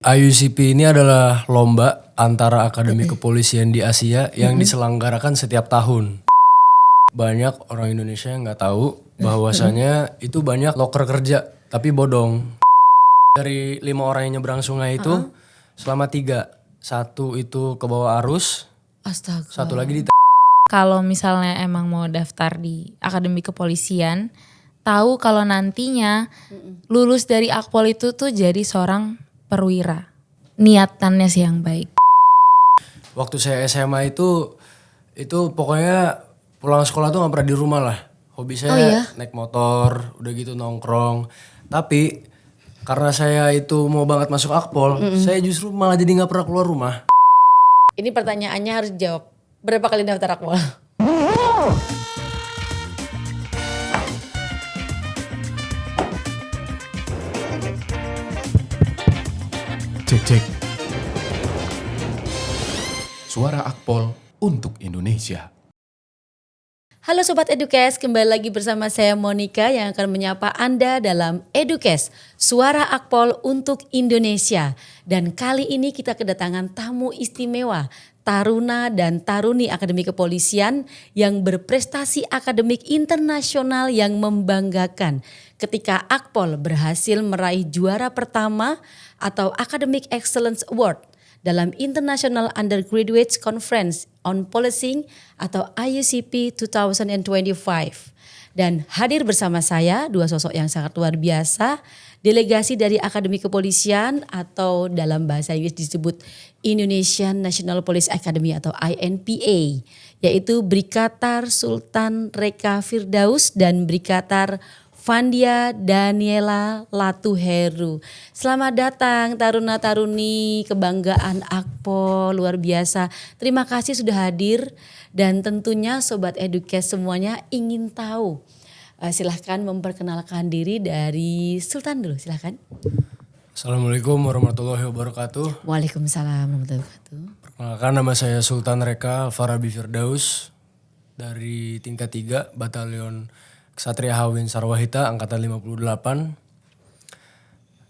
IUCP ini adalah lomba antara akademi kepolisian di Asia yang diselenggarakan setiap tahun. Banyak orang Indonesia yang nggak tahu bahwasanya itu banyak loker kerja, tapi bodong. Dari 5 orang yang nyebrang sungai itu, selama 3. 1 itu ke bawah arus, Astaga. 1 lagi di Kalau misalnya emang mau daftar di akademi kepolisian, tahu kalau nantinya lulus dari Akpol itu tuh jadi seorang perwira. Niatannya sih yang baik. Waktu saya SMA itu pokoknya pulang sekolah tuh nggak pernah di rumah lah. Hobi saya naik motor, udah gitu nongkrong. Tapi karena saya itu mau banget masuk Akpol, saya justru malah jadi nggak pernah keluar rumah. Ini pertanyaannya harus jawab. Berapa kali daftar Akpol? Cek. Suara Akpol untuk Indonesia. Halo Sobat Edukes, kembali lagi bersama saya Monica yang akan menyapa Anda dalam Edukes, Suara Akpol untuk Indonesia. Dan kali ini kita kedatangan tamu istimewa, taruna dan taruni Akademi Kepolisian yang berprestasi akademik internasional yang membanggakan. Ketika Akpol berhasil meraih juara pertama atau Academic Excellence Award dalam International Undergraduates Conference on Policing atau IUCP 2025. Dan hadir bersama saya 2 sosok yang sangat luar biasa, delegasi dari Akademi Kepolisian atau dalam bahasa Inggris disebut Indonesian National Police Academy atau INPA, yaitu Brigkatar Sultan Reka Firdaus dan Brigkatar Fandia Daniela Latuheru. Selamat datang taruna-taruni kebanggaan Akpol, luar biasa. Terima kasih sudah hadir dan tentunya Sobat Edukes semuanya ingin tahu. Silahkan memperkenalkan diri dari Sultan dulu, silahkan. Assalamualaikum warahmatullahi wabarakatuh. Waalaikumsalam warahmatullahi wabarakatuh. Perkenalkan, nama saya Sultan Reka Farabi Firdaus dari tingkat 3 Batalion Ksatria Hawin Sarwahita Angkatan 58.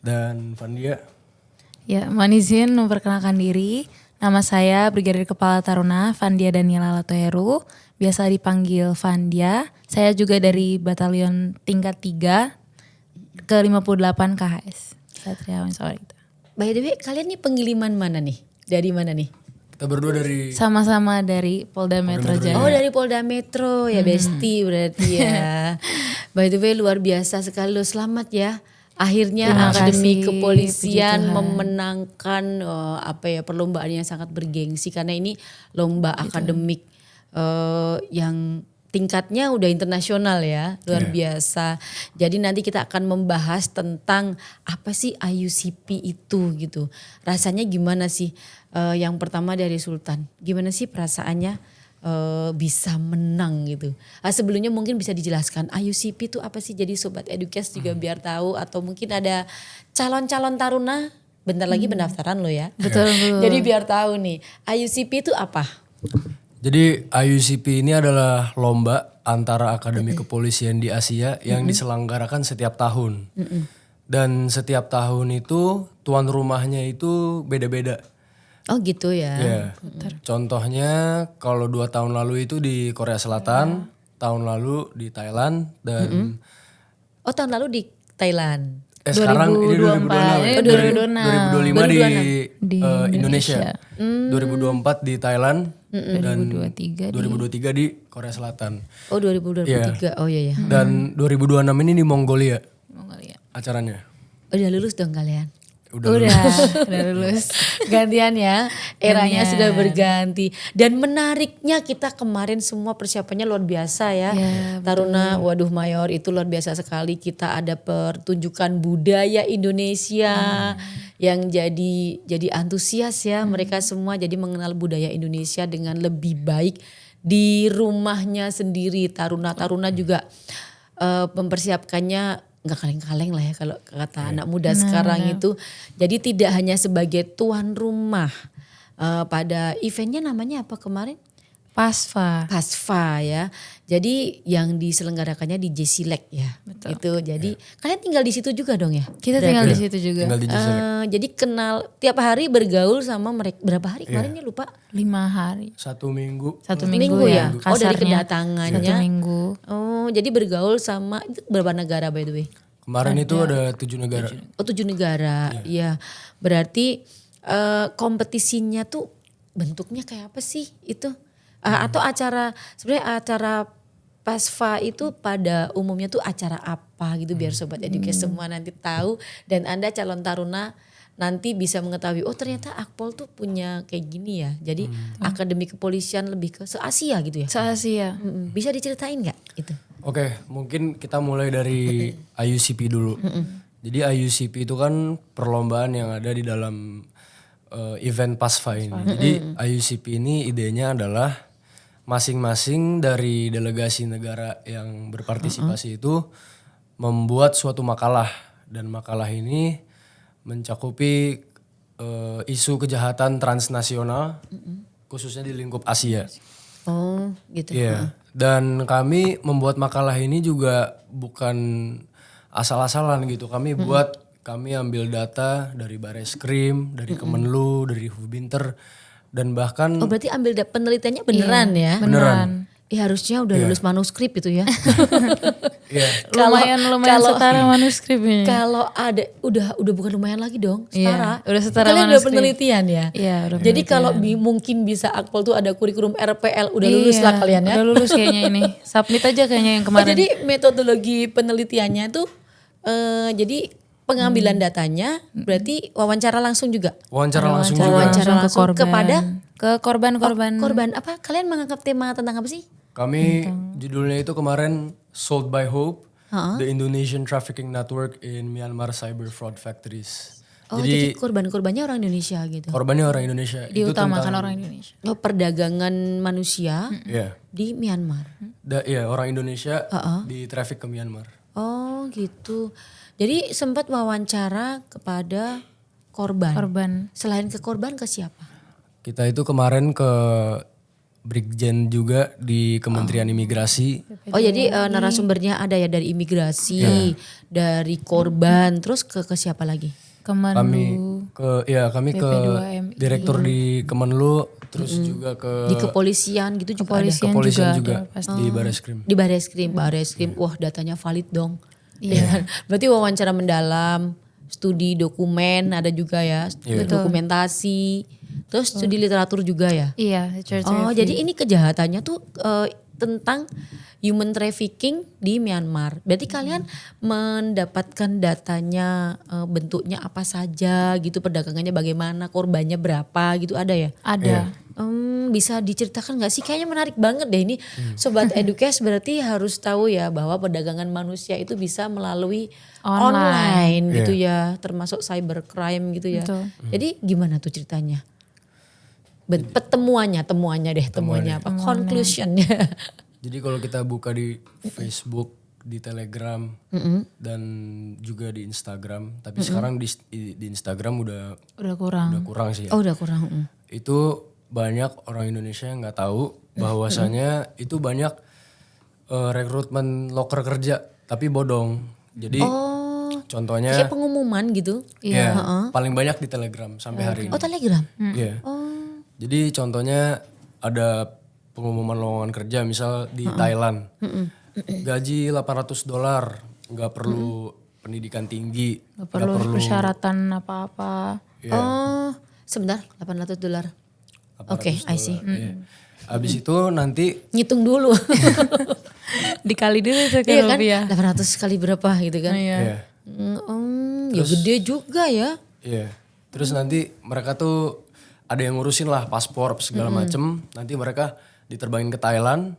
Dan Fandia. Ya, mohon izin memperkenalkan diri. Nama saya Brigadir Kepala Taruna Fandia Daniela Latuheru, biasa dipanggil Fandia. Saya juga dari Batalion tingkat 3 ke 58 KHS. Ksatria Hawin Sarwahita. By the way, kalian nih pengiriman mana nih? Dari mana nih? Kita berdua dari Sama-sama dari Polda Metro Jaya. Oh, dari Polda Metro ya, Besti berarti ya. By the way, luar biasa sekali loh, selamat ya. Akhirnya Terima Akademi kasih, Kepolisian puji Tuhan. memenangkan perlombaan yang sangat bergengsi karena ini lomba akademik yang tingkatnya udah internasional ya, luar biasa. Jadi nanti kita akan membahas tentang apa sih IUCP itu gitu. Rasanya gimana sih? Yang pertama dari Sultan, gimana sih perasaannya bisa menang gitu. Sebelumnya mungkin bisa dijelaskan IUCP itu apa sih? Jadi Sobat Edukes juga biar tahu, atau mungkin ada calon-calon taruna bentar lagi pendaftaran lo ya. Betul. Jadi biar tahu nih IUCP itu apa? Jadi IUCP ini adalah lomba antara akademi kepolisian di Asia yang diselenggarakan setiap tahun. Dan setiap tahun itu tuan rumahnya itu beda-beda. Oh gitu ya. Ya. Contohnya kalau 2 tahun lalu itu di Korea Selatan, tahun lalu di Thailand, dan Oh, tahun lalu di Thailand. sekarang ini 2026, 2025 di Indonesia. 2024 di Thailand, dan 2023 di Korea Selatan. Oh 2023. Oh iya ya. Dan 2026 ini di Mongolia acaranya. Udah lulus dong kalian? Udah lulus. Gantian ya, eranya Gantian. sudah berganti. Dan menariknya kita kemarin semua persiapannya luar biasa ya. Taruna, waduh Mayor, itu luar biasa sekali. Kita ada pertunjukan budaya Indonesia yang jadi antusias ya. Mereka semua jadi mengenal budaya Indonesia dengan lebih baik di rumahnya sendiri. Taruna-taruna juga mempersiapkannya nggak kaleng-kaleng lah ya kalau kata anak muda sekarang itu. Jadi tidak hanya sebagai tuan rumah pada eventnya, namanya apa kemarin? PASFA ya. Jadi yang diselenggarakannya di JCLEC ya. Betul. Itu jadi kalian tinggal di situ juga dong ya? Kita tinggal di situ juga. Tinggal di Giselle. Jadi kenal tiap hari bergaul sama mereka. Berapa hari kemarin ya lupa? 5 hari. 1 minggu. 1 Minggu minggu ya? ya. Oh, dari Kasarnya. kedatangannya. 1 minggu. Oh, jadi bergaul sama itu berapa negara by the way? Kemarin itu ada 7 negara. Oh, 7 negara. Iya. Berarti kompetisinya tuh bentuknya kayak apa sih itu? Atau sebenarnya acara PASFA itu pada umumnya tuh acara apa gitu biar Sobat Edukes semua nanti tahu dan Anda calon taruna nanti bisa mengetahui oh ternyata Akpol tuh punya kayak gini ya. Jadi akademi kepolisian lebih ke se-Asia gitu ya. Se-Asia. Bisa diceritain nggak itu? Oke, mungkin kita mulai dari IUCP dulu. Jadi IUCP itu kan perlombaan yang ada di dalam event PASFA ini. Jadi IUCP ini idenya adalah masing-masing dari delegasi negara yang berpartisipasi itu membuat suatu makalah dan makalah ini mencakupi isu kejahatan transnasional khususnya di lingkup Asia. Oh gitu. Iya. Dan kami membuat makalah ini juga bukan asal-asalan gitu. Kami ambil data dari Bareskrim, dari Kemenlu, dari Hubinter dan bahkan Oh berarti ambil penelitiannya beneran ya? Beneran. Ya harusnya udah lulus manuskrip itu ya. iya. Lumayan kalau- setara manuskripnya. Kalau ada udah bukan lumayan lagi dong, Iya, setara. udah setara Kalian udah manuskrip. penelitian ya? Iya, udah Jadi kalau mungkin bisa Akpol tuh ada kurikulum RPL udah lulus lah kalian ya. Udah lulus kayaknya ini. Submit aja kayaknya yang Oh, kemarin. jadi metodologi penelitiannya tuh jadi pengambilan datanya berarti wawancara langsung juga. Wawancara langsung juga. Wawancara langsung kepada ke korban-korban. korban apa? Kalian mengangkat tema tentang apa sih? Kami judulnya itu kemarin Sold by Hope, The Indonesian Trafficking Network in Myanmar Cyber Fraud Factories. Oh, jadi korban-korbannya orang Indonesia gitu. Korbannya orang Indonesia. Itu Diutamakan orang Indonesia. Oh, perdagangan manusia Iya. di Myanmar. Iya, orang Indonesia di traffic ke Myanmar. Oh, gitu. Jadi sempat wawancara kepada korban. Selain ke korban ke siapa? Kita itu kemarin ke Brigjen juga di Kementerian Imigrasi. Oh, jadi narasumbernya ada ya dari imigrasi, dari korban, terus ke siapa lagi? Kemenlu. Kami ke PP2MI. direktur di Kemenlu, terus juga ke Di kepolisian gitu juga ada. kepolisian juga juga di Bareskrim. Di Bareskrim. Wah, datanya valid dong. Iya. Berarti wawancara mendalam, studi dokumen ada juga ya, dokumentasi. Terus studi literatur juga ya. Iya, church Oh, review. jadi ini kejahatannya tuh tentang human trafficking di Myanmar. Berarti kalian mendapatkan datanya bentuknya apa saja gitu, perdagangannya bagaimana, korbannya berapa gitu ada ya? ada. Bisa diceritakan gak sih? Kayaknya menarik banget deh ini. Sobat Edukes berarti harus tahu ya bahwa perdagangan manusia itu bisa melalui online gitu ya. Termasuk cybercrime gitu ya. Betul. Jadi gimana tuh ceritanya? Temuannya apa? Conclusionnya. Jadi kalau kita buka di Facebook, di Telegram, dan juga di Instagram. Tapi sekarang di Instagram udah kurang sih ya. Oh udah kurang. Itu banyak orang Indonesia yang nggak tahu bahwasanya itu banyak rekrutmen loker kerja tapi bodong. Jadi contohnya Kayak pengumuman gitu. ya, paling banyak di Telegram sampai hari ini. Oh Telegram. Iya. Jadi contohnya ada pengumuman lowongan kerja misal di Thailand. Gaji $800, nggak perlu pendidikan tinggi, Gak perlu persyaratan apa-apa. Oh sebentar $800. Oke, I see. Iya. Habis itu nanti Ngitung dulu. Dikali dulu itu Iya kan? rupiah. 800 kali berapa gitu kan? iya. Ya gede juga ya. Iya. Terus nanti mereka tuh ada yang ngurusin lah paspor segala macem. Nanti mereka diterbangin ke Thailand.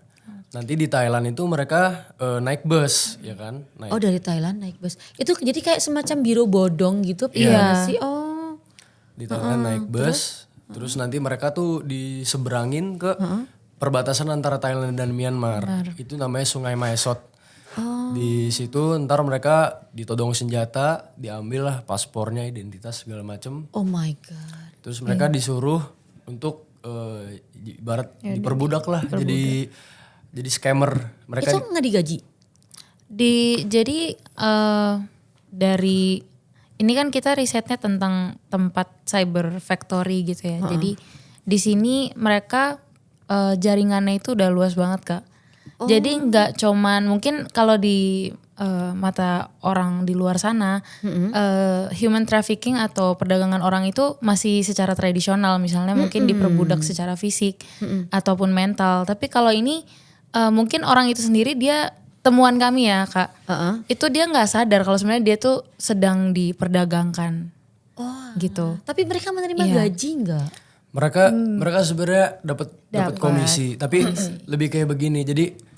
Nanti di Thailand itu mereka naik bus, ya kan? Oh dari Thailand naik bus. Itu jadi kayak semacam biro bodong gitu. Iya. Sih. Oh. Di Thailand naik bus. Terus nanti mereka tuh diseberangin ke perbatasan antara Thailand dan Myanmar. Itu namanya Sungai Mae Sot. Di situ ntar mereka ditodong senjata, diambil lah paspornya, identitas segala macem. Oh my god. Terus mereka disuruh untuk ibarat diperbudak lah, jadi scammer mereka. Itu nggak digaji? Jadi dari ini kan kita risetnya tentang tempat cyber factory gitu ya. Jadi di sini mereka jaringannya itu udah luas banget Kak. Jadi nggak cuman mungkin kalau di mata orang di luar sana human trafficking atau perdagangan orang itu masih secara tradisional, misalnya mungkin diperbudak secara fisik ataupun mental. Tapi kalau ini mungkin orang itu sendiri, dia temuan kami ya Kak, itu dia nggak sadar kalau sebenarnya dia tuh sedang diperdagangkan gitu. Tapi mereka menerima gaji nggak? Mereka sebenarnya dapat komisi, tapi lebih kayak begini. Jadi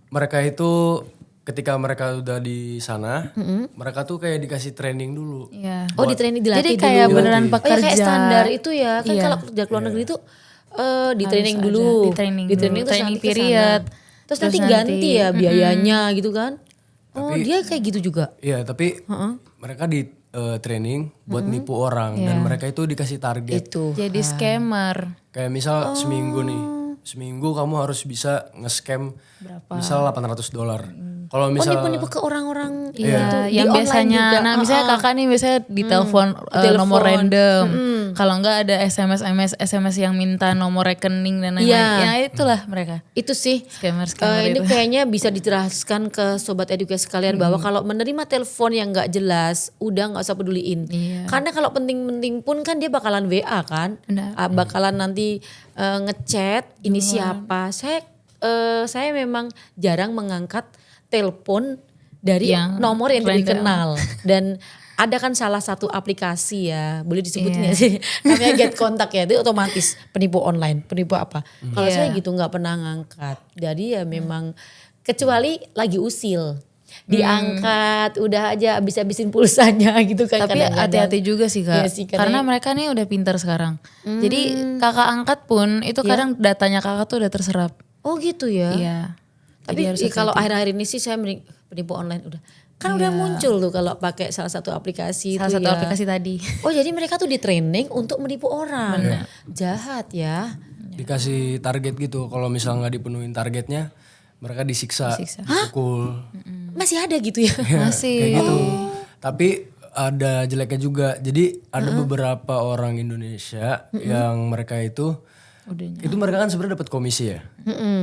mereka itu ketika mereka udah di sana, mereka tuh kayak dikasih training dulu. Iya. Oh, di training, dilatih Jadi kayak dulu. beneran Oh ya, pekerja. kayak standar itu ya. Kan Iya. kalau kerja ke luar negeri itu di training Harus dulu. ada, di training dulu. terus Training nanti ke sana. period. Terus nanti Terus ganti nanti, ya biayanya gitu kan. Oh, dia kayak gitu juga. Iya, tapi mereka di training buat nipu orang dan mereka itu dikasih target. Itu. Jadi scammer. Kayak misal seminggu kamu harus bisa nge-scam misal $800. Kalau Oh, misal nipu-nipu ke orang-orang Iya, itu, yang di online biasanya, juga. nah misalnya kakak nih biasanya ditelepon Telepon. nomor random, kalau enggak ada SMS yang minta nomor rekening dan lain-lain, Iya. ya itulah mereka Itu sih scammer ini itu. kayaknya bisa dijelaskan ke sobat edukasi sekalian bahwa kalau menerima telepon yang nggak jelas, udah nggak usah peduliin. Iya. Karena kalau penting-penting pun kan dia bakalan WA kan, Benar. bakalan nanti ngechat ini siapa. Saya memang jarang mengangkat telepon dari Yang nomor yang tidak random. dikenal. Dan ada kan salah satu aplikasi ya, boleh disebutin Iya. ya sih, namanya Get Contact ya, itu otomatis penipu online, penipu apa. Kalau Iya. saya gitu nggak pernah ngangkat, jadi ya memang kecuali lagi usil, diangkat, udah aja habis-habisin pulsanya gitu kan. Tapi kadang-kadang. hati-hati juga sih Kak, Iya sih, karena mereka nih udah pintar sekarang. Jadi kakak angkat pun itu kadang datanya kakak tuh udah terserap. Oh gitu ya. Iya. Tapi Jadi harus kalau akhir-akhir ini sih saya mending penipu online udah. Kan udah muncul tuh kalau pakai salah satu aplikasi salah itu satu ya. aplikasi tadi. Oh jadi mereka tuh di training untuk menipu orang. Jahat ya. dikasih target gitu. Kalau misal nggak dipenuhin targetnya, mereka disiksa, dipukul. Masih ada gitu ya. Ya, Masih. kayak gitu. Tapi ada jeleknya juga. Jadi ada beberapa orang Indonesia yang mereka itu mereka kan sebenarnya dapat komisi ya.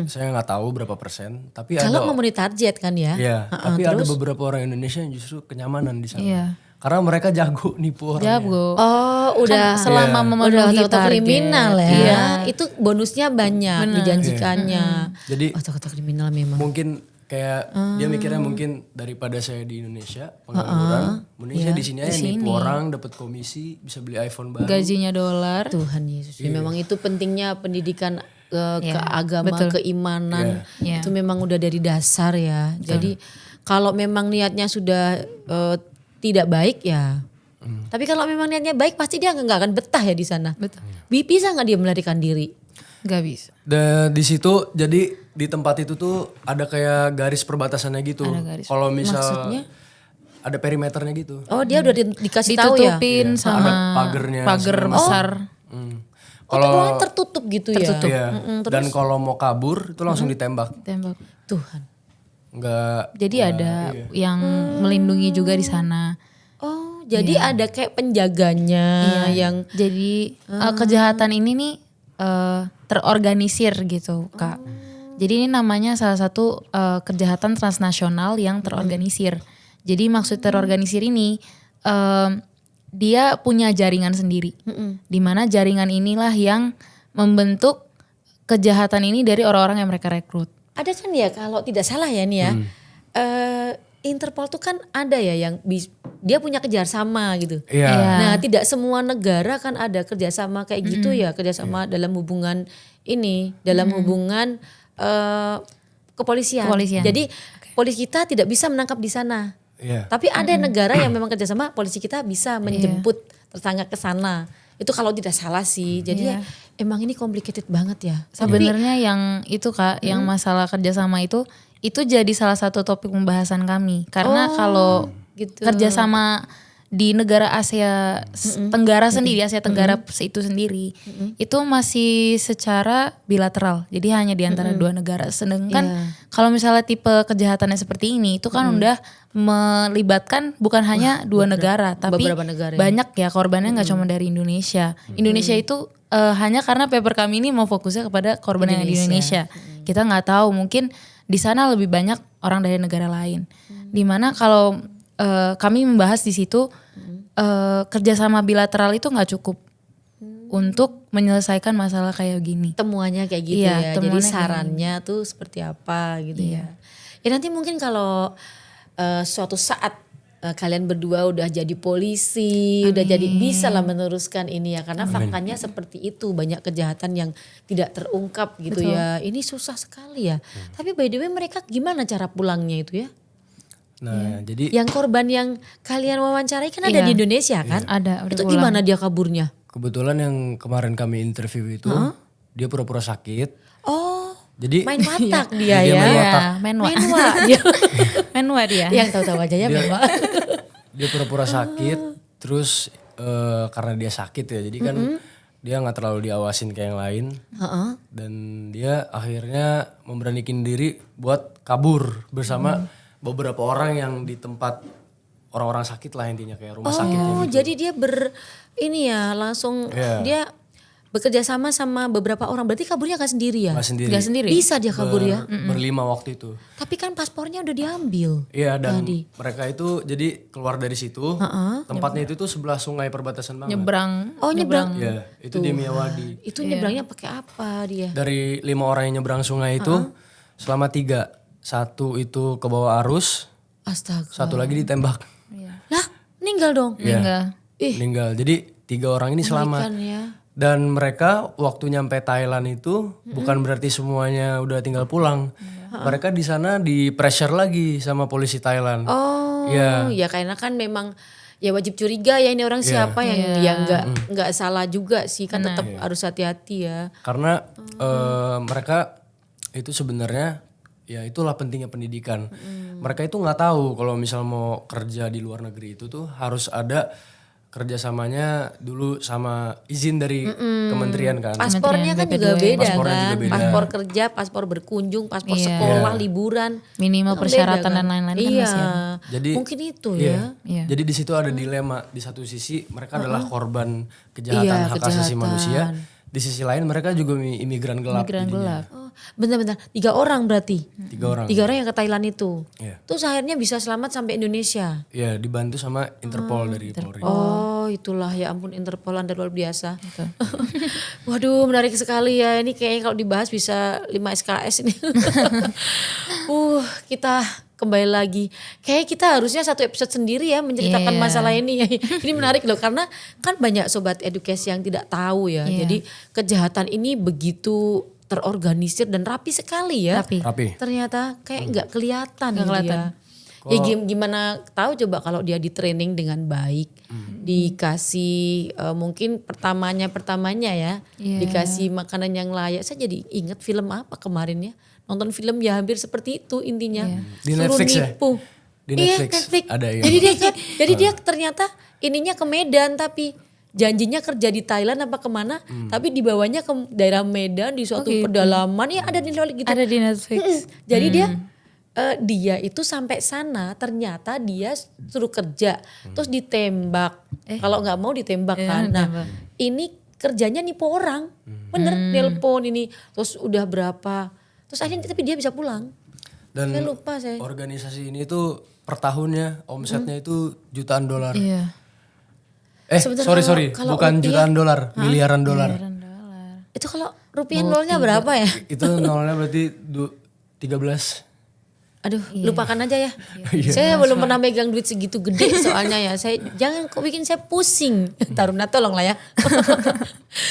Saya nggak tahu berapa persen, tapi Kalau ada memenuhi target kan ya. ya, tapi ada beberapa orang Indonesia yang justru kenyamanan di sana. Iya. Karena mereka jago nipu orang. Jago. Oh udah selama memenuhi udah otak target. kriminal ya. Iya. Itu bonusnya banyak dijanjikannya. Jadi Otak-otak kriminal memang. mungkin kayak dia mikirnya mungkin daripada saya di Indonesia pengangguran, mending saya di sini aja nipu orang, dapat komisi, bisa beli iPhone baru. Gajinya $. Tuhan Yesus. Memang itu pentingnya pendidikan keagama, keimanan. Iya. Itu memang udah dari dasar ya. Jadi kalau memang niatnya sudah tidak baik ya. Tapi kalau memang niatnya baik pasti dia nggak akan betah ya di sana. Betul. Bisa nggak dia melarikan diri? Gak bisa. Dan di situ jadi di tempat itu tuh ada kayak garis perbatasannya gitu. Kalau misal Maksudnya? ada perimeternya gitu. Oh dia udah dikasih tahu ya? Ditutupin sama Ada pagernya, pagar segala besar. Kalau ruangan tertutup gitu ya? Iya. Dan kalau mau kabur itu langsung ditembak. Tembak. Tuhan. Enggak. Jadi ada yang melindungi juga di sana. Oh jadi ada kayak penjaganya yang Jadi kejahatan ini nih terorganisir gitu Kak. Jadi ini namanya salah satu kejahatan transnasional yang terorganisir. Jadi maksud terorganisir ini dia punya jaringan sendiri. Di mana jaringan inilah yang membentuk kejahatan ini dari orang-orang yang mereka rekrut. ada kan ya kalau tidak salah ya nih ya. Interpol tuh kan ada ya yang dia punya kerjasama gitu. Iya. Nah tidak semua negara kan ada kerjasama kayak gitu ya, kerjasama dalam hubungan ini, dalam hubungan kepolisian. Jadi polisi kita tidak bisa menangkap di sana. Iya. Tapi ada negara yang memang kerjasama, polisi kita bisa menjemput tersangka ke sana. Itu kalau tidak salah sih. Jadi ya emang ini complicated banget ya. Sebenarnya yang itu Kak, yang masalah kerjasama itu jadi salah satu topik pembahasan kami. Karena kalau gitu. kerjasama di negara Asia Tenggara sendiri, Asia Tenggara itu sendiri, itu masih secara bilateral. Jadi hanya di antara dua negara. Sedangkan kalau misalnya tipe kejahatannya seperti ini, itu kan udah melibatkan bukan hanya dua negara, tapi beberapa negara, ya. banyak ya korbannya nggak cuma dari Indonesia. Indonesia itu hanya karena paper kami ini mau fokusnya kepada korban yang di Indonesia. Kita nggak tahu, mungkin di sana lebih banyak orang dari negara lain. Dimana kalau kami membahas di situ kerjasama bilateral itu nggak cukup untuk menyelesaikan masalah kayak gini. Temuannya kayak gitu Iya, ya. Jadi temuannya kayak sarannya tuh seperti apa gitu ya. Ya nanti mungkin kalau suatu saat kalian berdua udah jadi polisi, udah jadi bisa lah meneruskan ini ya. Karena faktanya seperti itu, banyak kejahatan yang tidak terungkap gitu ya. Ini susah sekali ya. Tapi by the way mereka gimana cara pulangnya itu ya? Nah, jadi Yang korban yang kalian wawancarai kan ada di Indonesia kan? Ada, udah Itu pulang. gimana dia kaburnya? kebetulan yang kemarin kami interview itu dia pura-pura sakit. Oh, Jadi main watak dia Dia ya. main Iya, watak. menwa. Menwa dia. Menwa dia. Yang tahu-tahu aja ya menwa. dia pura-pura sakit, terus karena dia sakit ya, jadi kan dia nggak terlalu diawasin kayak yang lain, dan dia akhirnya memberanikan diri buat kabur bersama beberapa orang yang di tempat orang-orang sakit lah, intinya kayak rumah sakit. Oh, jadi dia ini ya langsung Iya. dia bekerja sama sama beberapa orang. Berarti kaburnya gak sendiri ya? Nggak sendiri. Nggak sendiri. Bisa dia kabur ya? Berlima waktu itu. Tapi kan paspornya udah diambil. Iya, dan Tadi. mereka itu jadi keluar dari situ. Tempatnya itu tuh sebelah sungai perbatasan banget. Nyebrang. Oh, nyebrang. Iya, itu di Miyawadi. Itu nyebrangnya pakai apa dia? Dari 5 orang yang nyebrang sungai itu selama 3. 1 itu ke bawah arus, Astaga. 1 lagi ditembak. Lah, meninggal dong. Enggak. Meninggal. Jadi 3 orang ini selamat. Kan ya. Dan mereka waktu nyampe Thailand itu bukan berarti semuanya udah tinggal pulang. Mereka di sana di pressure lagi sama polisi Thailand. Oh, Iya. ya karena kan memang ya wajib curiga ya ini orang siapa yang dia nggak salah juga sih kan tetap harus hati-hati ya. Karena mereka itu sebenarnya ya itulah pentingnya pendidikan. Mereka itu nggak tahu kalau misal mau kerja di luar negeri itu tuh harus ada kerjasamanya dulu sama izin dari kementerian kan. Paspornya kan juga beda Paspornya kan. juga beda. Paspor kerja, paspor berkunjung, paspor sekolah, liburan. Minimal Kan persyaratan beda dan lain-lain kan Iya. masih ada. Jadi mungkin itu iya. ya. Iya. Jadi di situ ada dilema. Di satu sisi mereka adalah korban kejahatan hak asasi manusia. Di sisi lain mereka juga imigran gelap. jadinya. Oh, bentar-bentar. 3 orang berarti. 3 orang. 3 orang yang ke Thailand itu. Iya. Terus akhirnya bisa selamat sampai Indonesia. Ya dibantu sama Interpol dari Polri. Oh, itulah ya ampun Interpol Anda luar biasa. Waduh, menarik sekali ya. Ini kayaknya kalau dibahas bisa 5 SKS ini. Kita kembali lagi. Kayak kita harusnya 1 episode sendiri ya menceritakan masalah ini. Ini menarik loh karena kan banyak sobat edukasi yang tidak tahu ya. Jadi kejahatan ini begitu terorganisir dan rapi sekali ya. Rapi. Ternyata kayak nggak kelihatan Nggak gitu kelihatan. ya. Ya gimana tahu coba kalau dia di training dengan baik, dikasih mungkin pertamanya ya, dikasih makanan yang layak. Saya jadi ingat film apa kemarin ya, nonton film ya hampir seperti itu intinya. Di Suruh Netflix ya? nipu. Di Iya, Netflix ada ya. Jadi dia ternyata ininya ke Medan tapi janjinya kerja di Thailand apa kemana, tapi dibawanya ke daerah Medan di suatu pedalaman ya ada di Netflix gitu. Ada di Netflix. Jadi dia itu sampai sana ternyata dia suruh kerja terus ditembak. Kalau nggak mau ditembak kan. Nah, ini kerjanya nipu orang. Bener nelpon ini terus udah berapa. Terus akhirnya tapi dia bisa pulang. Dan Saya lupa saya. organisasi ini tuh per tahunnya omsetnya itu jutaan dolar. Iya. Sebentar, Sorry, kalau bukan rupiah, jutaan dolar, miliaran dolar. Itu kalau rupiah nolnya berapa ya? Itu nolnya berarti 13. Aduh, lupakan aja ya. Saya belum pernah megang duit segitu gede soalnya ya. Saya jangan kok bikin saya pusing. Taruna tolong lah ya.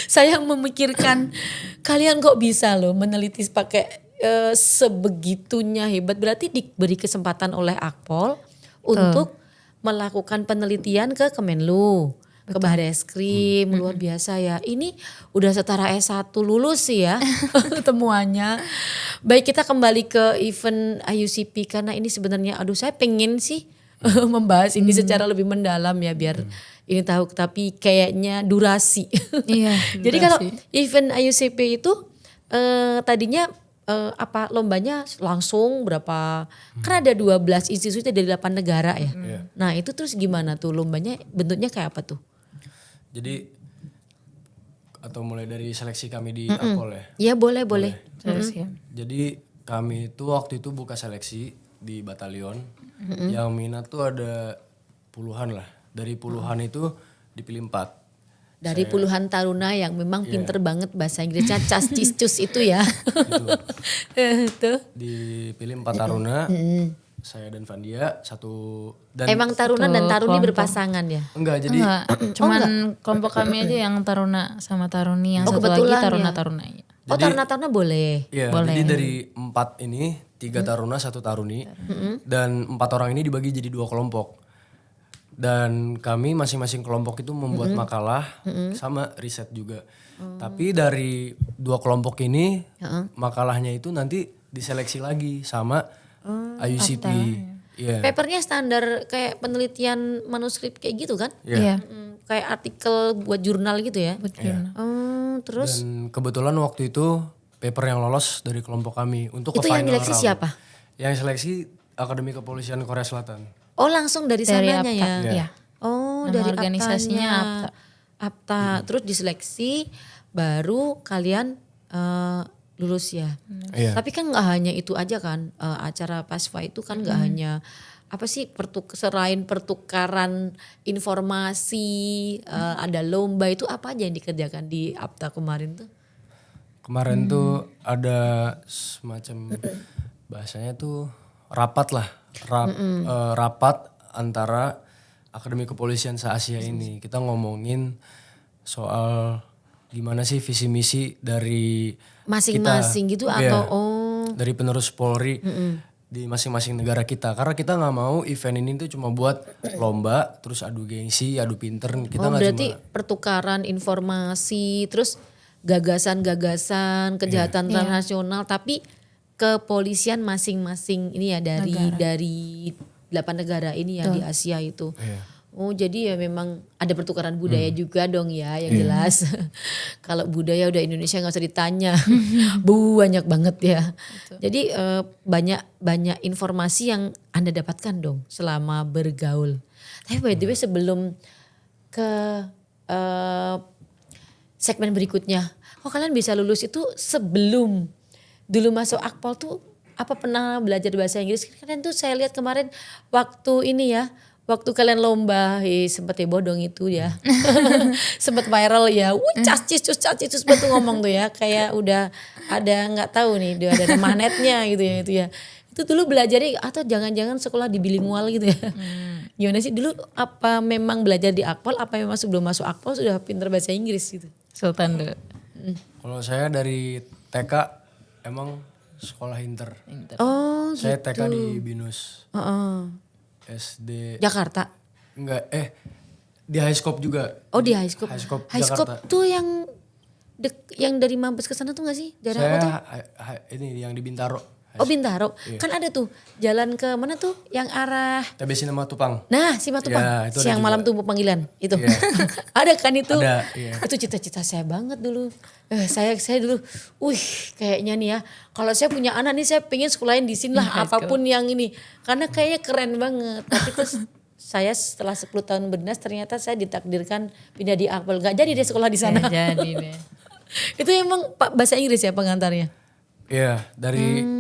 Saya memikirkan kalian kok bisa loh meneliti pakai sebegitunya hebat. Berarti diberi kesempatan oleh Akpol untuk melakukan penelitian ke Kemenlu, ke Bahreskrim, luar biasa ya. Ini udah setara S1 lulus sih ya temuannya. Baik, kita kembali ke event IUCP karena ini sebenarnya saya pengen sih membahas ini secara lebih mendalam ya biar ini tahu, tapi kayaknya durasi. Iya. Jadi kalau event IUCP itu tadinya lombanya langsung berapa? Kan ada 12 institusi dari 8 negara ya. Nah, itu terus gimana tuh lombanya, bentuknya kayak apa tuh? Jadi atau mulai dari seleksi kami di Akpol ya. Ya boleh. Terus ya. Jadi kami itu waktu itu buka seleksi di batalion. Yang minat tuh ada puluhan lah. Dari puluhan itu dipilih 4. Dari puluhan taruna yang memang pinter banget bahasa Inggrisnya, cas cis cus itu ya. Tuh. Dipilih 4 taruna. Saya dan Vandia satu dan Emang taruna dan taruni kelompok. berpasangan ya? enggak jadi Enggak, cuman kelompok kami aja yang taruna sama taruni, yang satu lagi kebetulan taruna-taruna. Ya. Oh, taruna-taruna boleh. ya jadi dari 4 ini 3 taruna 1 taruni dan 4 orang ini dibagi jadi 2 kelompok. Dan kami masing-masing kelompok itu membuat makalah sama riset juga. Tapi dari 2 kelompok ini makalahnya itu nanti diseleksi lagi sama IUCP. Iya. Papernya standar kayak penelitian manuskrip kayak gitu kan? Iya. Kayak artikel buat jurnal gitu ya? Betul. Terus Dan kebetulan waktu itu paper yang lolos dari kelompok kami untuk itu ke yang final seleksi round. siapa? Yang seleksi Akademi Kepolisian Korea Selatan. Oh, langsung dari sananya APTA, ya? iya. Oh, Nama dari organisasinya APTA-nya. APTA. Terus diseleksi baru kalian lulus ya. Iya. Tapi kan nggak hanya itu aja kan, acara PASFA itu kan nggak hanya apa sih selain pertukaran informasi, ada lomba, itu apa aja yang dikerjakan di APTA kemarin tuh? Kemarin tuh ada semacam bahasanya tuh rapat lah, rapat antara Akademi Kepolisian se-Asia ini. Kita ngomongin soal gimana sih visi misi dari Masing-masing kita, gitu iya, atau dari penerus Polri di masing-masing negara kita. Karena kita nggak mau event ini tuh cuma buat lomba, terus adu gengsi, adu pinter. Kita nggak berarti cuma pertukaran informasi, terus gagasan-gagasan kejahatan transnasional, tapi kepolisian masing-masing ini ya dari 8 negara ini ya di Asia itu. Oh, jadi ya memang ada pertukaran budaya juga dong ya, yang jelas. Kalau budaya udah Indonesia nggak usah ditanya, banyak banget ya. Jadi banyak informasi yang Anda dapatkan dong selama bergaul. Tapi by the way, sebelum ke segmen berikutnya, kalian bisa lulus itu sebelum dulu masuk Akpol tuh apa pernah belajar bahasa Inggris? Kalian tuh saya lihat kemarin waktu ini ya, waktu kalian lomba, sempet bodong itu ya. Sempet viral ya. Cacis cus betul ngomong tuh ya. Kayak udah ada nggak tahu nih, udah ada magnetnya gitu ya itu ya. Itu dulu belajarnya atau jangan-jangan sekolah di bilingual gitu ya. Gimana sih dulu, apa memang belajar di Akpol, apa memang sebelum masuk Akpol sudah pinter bahasa Inggris gitu? Sultan dulu. kalau saya dari TK emang sekolah inter. Oh Saya gitu. TK di Binus. SD Jakarta. enggak di Highscope juga. Oh di Highscope. Highscope Highscope Jakarta. tuh yang dari Mabes ke sana tuh gak sih? Daerah apa tuh? Saya ini yang di Bintaro. Oh Bintaro. Kan ada tuh jalan ke mana tuh yang arah TB Sinema Tupang. Nah, Simatupang. Ya, itu ada Siang juga. malam tunggu panggilan itu. Iya. Ada kan itu? Ada, iya. Itu cita-cita saya banget dulu. Saya dulu, kayaknya nih ya, kalau saya punya anak nih saya pengen sekolahin di sini lah, apapun yang ini. Karena kayaknya keren banget. Tapi terus saya setelah 10 tahun berdinas ternyata saya ditakdirkan pindah di Akpol. Gak jadi dia sekolah di sana. Jadi deh. Itu emang bahasa Inggris ya pengantarnya? Iya,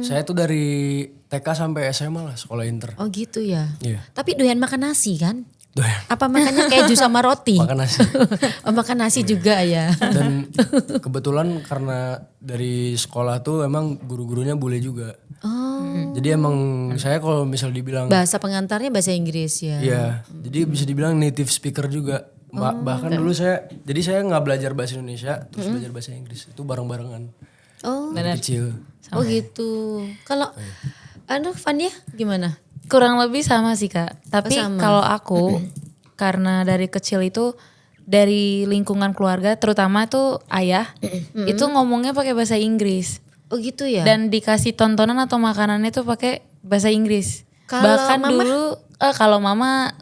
saya tuh dari TK sampai SMA lah sekolah inter. Oh gitu ya. Iya. Tapi doyan makan nasi kan? Doyan. Apa makannya keju sama roti? Makan nasi. Oh, makan nasi juga ya. Dan kebetulan karena dari sekolah tuh emang guru-gurunya bule juga. Oh. Jadi emang saya kalau misal dibilang Bahasa pengantarnya bahasa Inggris ya. iya, jadi bisa dibilang native speaker juga. Bahkan dulu saya nggak belajar bahasa Indonesia, terus belajar bahasa Inggris. Itu bareng-barengan. Oh. Dari kecil. Oh gitu. Kalau Fania gimana? Kurang lebih sama sih Kak. Tapi sama. kalau aku karena dari kecil itu dari lingkungan keluarga terutama tuh ayah itu ngomongnya pakai bahasa Inggris. Oh gitu ya. Dan dikasih tontonan atau makanannya tuh pakai bahasa Inggris. Kalau Bahkan mama? dulu Kalau mama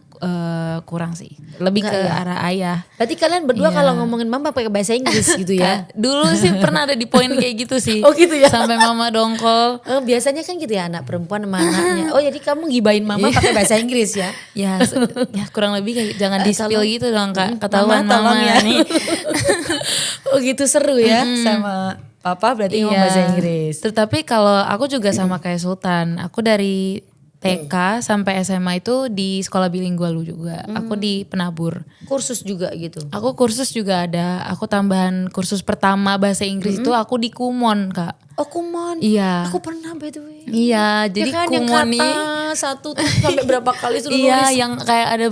kurang sih. Lebih Enggak ke ya? arah ayah. Berarti kalian berdua Iya. kalau ngomongin mama pakai bahasa Inggris gitu ya? Dulu sih pernah ada di poin kayak gitu sih. Oh gitu ya? Sampai mama dongkol. Biasanya kan gitu ya anak perempuan sama anaknya. Oh jadi kamu gibain mama pakai bahasa Inggris ya? Ya, ya kurang lebih kayak jangan di-spill tolong. gitu dong Kak. Ketahuan Mama, tolong mama ya. nih. Oh gitu seru ya sama papa berarti ngomong bahasa Inggris. Tetapi kalau aku juga sama kayak Sultan. Aku dari TK sampai SMA itu di sekolah bilingual juga. Aku di Penabur. Kursus juga gitu. Aku kursus juga ada. Aku tambahan kursus pertama bahasa Inggris itu aku di Kumon Kak. Oh kumon. Iya. Aku pernah by the way. Iya, jadi ya kan yang Kumon kata nih. satu tuh sampai berapa kali suruh Iya, nulis. yang kayak ada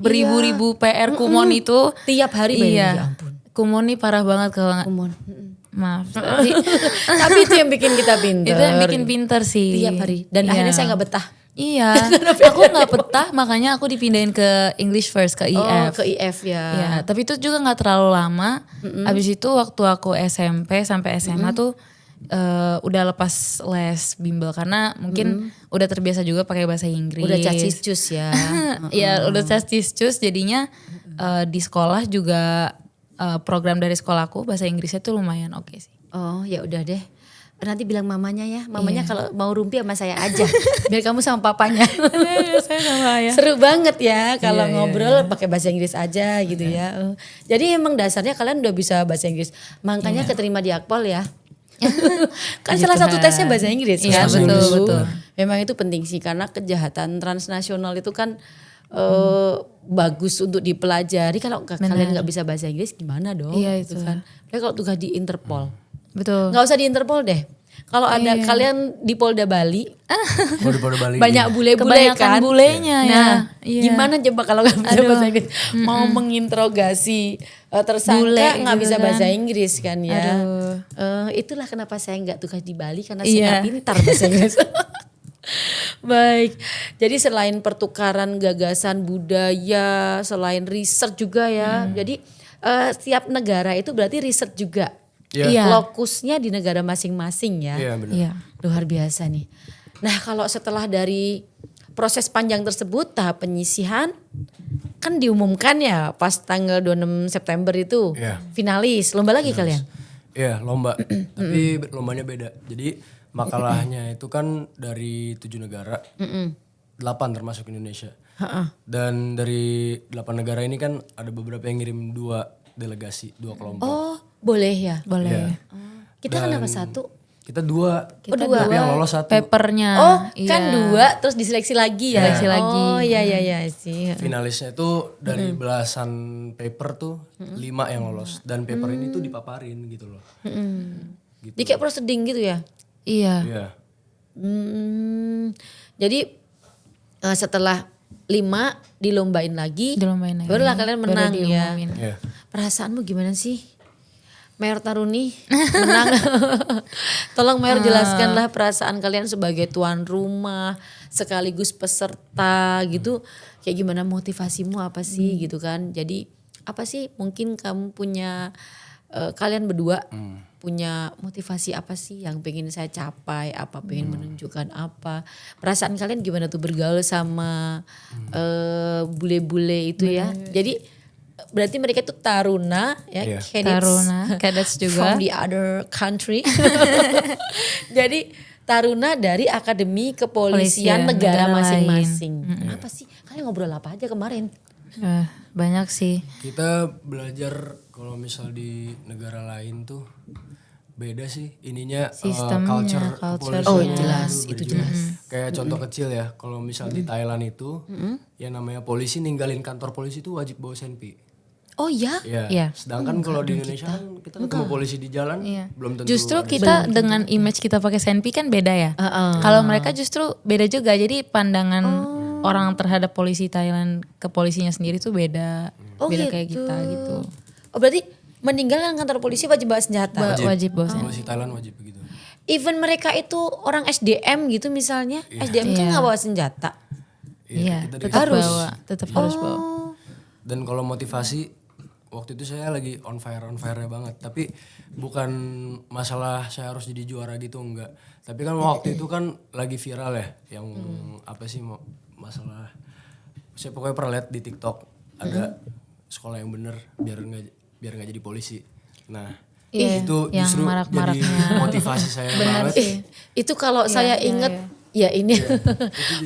beribu-ribu PR Kumon itu. Tiap hari by the way, Iya. ya ampun. Kumon nih parah banget kalau Kumon. maaf. Tapi Tapi itu yang bikin kita pintar. itu yang bikin pinter sih. Tiap hari. Dan Iya. akhirnya saya gak betah. Iya, aku nggak betah makanya aku dipindahin ke English First ke IF. Oh ke IF ya. Ya, tapi itu juga nggak terlalu lama. Abis itu waktu aku SMP sampai SMA tuh udah lepas les bimbel karena mungkin udah terbiasa juga pakai bahasa Inggris. Udah cacis cus ya. Ya udah cacis cus jadinya di sekolah juga program dari sekolahku bahasa Inggrisnya tuh lumayan oke sih. Oh ya udah deh. Nanti bilang mamanya ya. Mamanya kalau mau rumpi sama saya aja. Biar kamu sama papanya. Saya sama ya. Seru banget ya kalau ngobrol pakai bahasa Inggris aja gitu ya. Jadi emang dasarnya kalian udah bisa bahasa Inggris. Makanya keterima di Akpol ya. Kan Puji salah satu Tuhan. tesnya bahasa Inggris Iya, kan. betul, dulu. betul. Memang itu penting sih karena kejahatan transnasional itu kan bagus untuk dipelajari. Kalau kalian nggak bisa bahasa Inggris gimana dong? Iya, gitu itu. kan. Tapi kalau tugas di Interpol, Betul. nggak usah di Interpol deh. Kalau ada kalian di Polda Bali, Mau di Bali. banyak bule-bule Kebanyakan kan. bulenya ya. Nah, Iya. gimana coba kalau nggak bisa Aduh. bahasa Inggris, mau menginterogasi tersangka Bule nggak gitu bisa kan. bahasa Inggris kan ya. Aduh. Itulah kenapa saya nggak tugas di Bali karena saya Iya. nggak pintar bahasa Inggris. Baik, jadi selain pertukaran gagasan budaya, selain riset juga ya. Jadi setiap negara itu berarti riset juga. Iya. Lokusnya di negara masing-masing ya. Iya benar. Iya. Luar biasa nih. Nah kalau setelah dari proses panjang tersebut tahap penyisihan kan diumumkan ya pas tanggal 26 September itu Iya. finalis. Lomba lagi kalian? Iya lomba. Tapi lombanya beda. Jadi makalahnya itu kan dari 7 negara. 8 termasuk Indonesia. Dan dari 8 negara ini kan ada beberapa yang ngirim 2 delegasi, 2 kelompok. Oh boleh ya. Boleh. Iya. Kita kenapa satu? Kita 2. Kita Tapi yang lolos 1. Papernya. Oh iya. kan 2 terus diseleksi lagi ya. Seleksi lagi. Oh iya sih. Finalisnya itu dari belasan paper tuh 5 yang lolos. Dan paper ini tuh dipaparin gitu loh. Gitu. Jadi kayak proseding gitu ya. Iya. Iya. Jadi setelah 5 dilombain lagi. Dilombain lagi. Barulah kalian Baru menang ya. diumumin. Iya. Perasaanmu gimana sih? Mayor Taruni menang. Tolong Mayor jelaskanlah perasaan kalian sebagai tuan rumah sekaligus peserta gitu. Kayak gimana motivasimu apa sih gitu kan. Jadi apa sih mungkin kamu punya kalian berdua punya motivasi apa sih yang pengen saya capai, apa pengen menunjukkan apa. Perasaan kalian gimana tuh bergaul sama bule-bule itu ya. Jadi berarti mereka itu taruna ya, Iya. cadets Taruna, cadets juga. from the other country. Jadi taruna dari Akademi Kepolisian Polisian, negara negara masing-masing. Apa sih? Kalian ngobrol apa aja kemarin? Banyak sih. Kita belajar kalau misal di negara lain tuh beda sih ininya Sistemnya, culture culture. kepolisiannya Oh, jelas, tuh itu beda juga. Kayak contoh kecil ya, kalau misal di Thailand itu yang namanya polisi ninggalin kantor polisi itu wajib bawa senpi. Oh ya? Ya. Iya. Sedangkan kalau di Indonesia kan kita ketemu polisi di jalan belum tentu. Justru ada kita dengan image kita pakai senpi kan beda ya. Kalau mereka justru beda juga. Jadi pandangan orang terhadap polisi Thailand ke polisinya sendiri tuh beda. Oh Beda gitu. kayak kita gitu. Oh berarti meninggalkan kantor polisi wajib bawa senjata. Wajib bawa senpi. polisi Thailand wajib begitu. Even mereka itu orang SDM gitu misalnya. SDM tuh nggak bawa senjata. Iya, kita tetap dikasih. bawa, tetap harus bawa. Dan kalau motivasi waktu itu saya lagi on fire banget. Tapi bukan masalah saya harus jadi juara gitu enggak. Tapi kan waktu itu kan lagi viral ya yang apa sih masalah saya pokoknya pernah lihat di TikTok ada sekolah yang bener biar nggak jadi polisi. Nah, Iya, itu yang justru jadi marak-maraknya. motivasi saya banget. Itu kalau saya ingat ya ini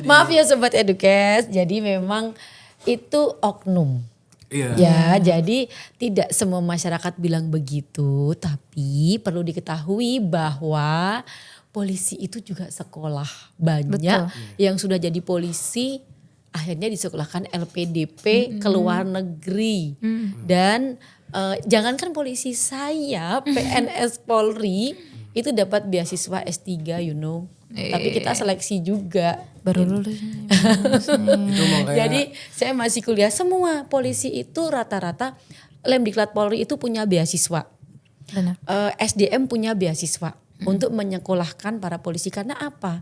maaf ya Sobat Edukes, jadi memang itu oknum. Iya. Ya, jadi tidak semua masyarakat bilang begitu, tapi perlu diketahui bahwa polisi itu juga sekolah. Banyak yang sudah jadi polisi akhirnya disekolahkan LPDP ke luar negeri. Dan jangankan polisi, saya PNS Polri itu dapat beasiswa S3 Tapi kita seleksi juga. Baru lulus. Itu makanya Jadi saya masih kuliah, semua polisi itu rata-rata Lemdiklat Polri itu punya beasiswa. Benar. SDM punya beasiswa untuk menyekolahkan para polisi. Karena apa?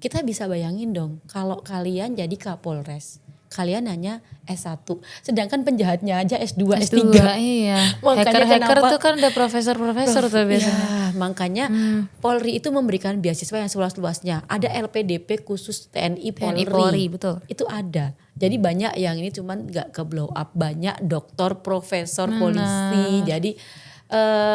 Kita bisa bayangin dong kalau kalian jadi Kapolres. Kalian hanya S1. Sedangkan penjahatnya aja S2, S3. Iya. Makanya Hacker-hacker kenapa- tuh kan udah profesor-profesor tuh biasanya. Ya, makanya Polri itu memberikan beasiswa yang seluas-luasnya. Ada LPDP khusus TNI Polri. TNI Polri, betul. Itu ada. Jadi banyak yang ini cuman gak ke blow up. Banyak doktor, profesor, polisi. Jadi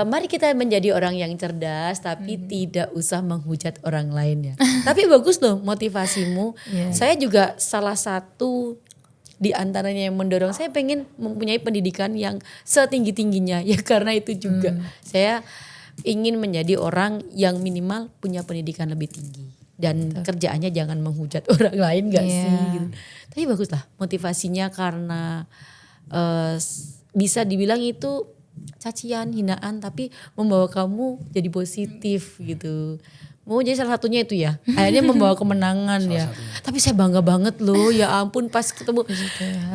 mari kita menjadi orang yang cerdas tapi tidak usah menghujat orang lain ya. Tapi bagus loh motivasimu. Saya juga salah satu di antaranya yang mendorong saya pengen mempunyai pendidikan yang setinggi-tingginya ya, karena itu juga saya ingin menjadi orang yang minimal punya pendidikan lebih tinggi dan kerjaannya jangan menghujat orang lain gak sih gitu. Tapi bagus lah motivasinya, karena bisa dibilang itu cacian, hinaan, tapi membawa kamu jadi positif gitu. Mau jadi salah satunya itu ya. Akhirnya membawa kemenangan ya. Tapi saya bangga banget loh, ya ampun pas ketemu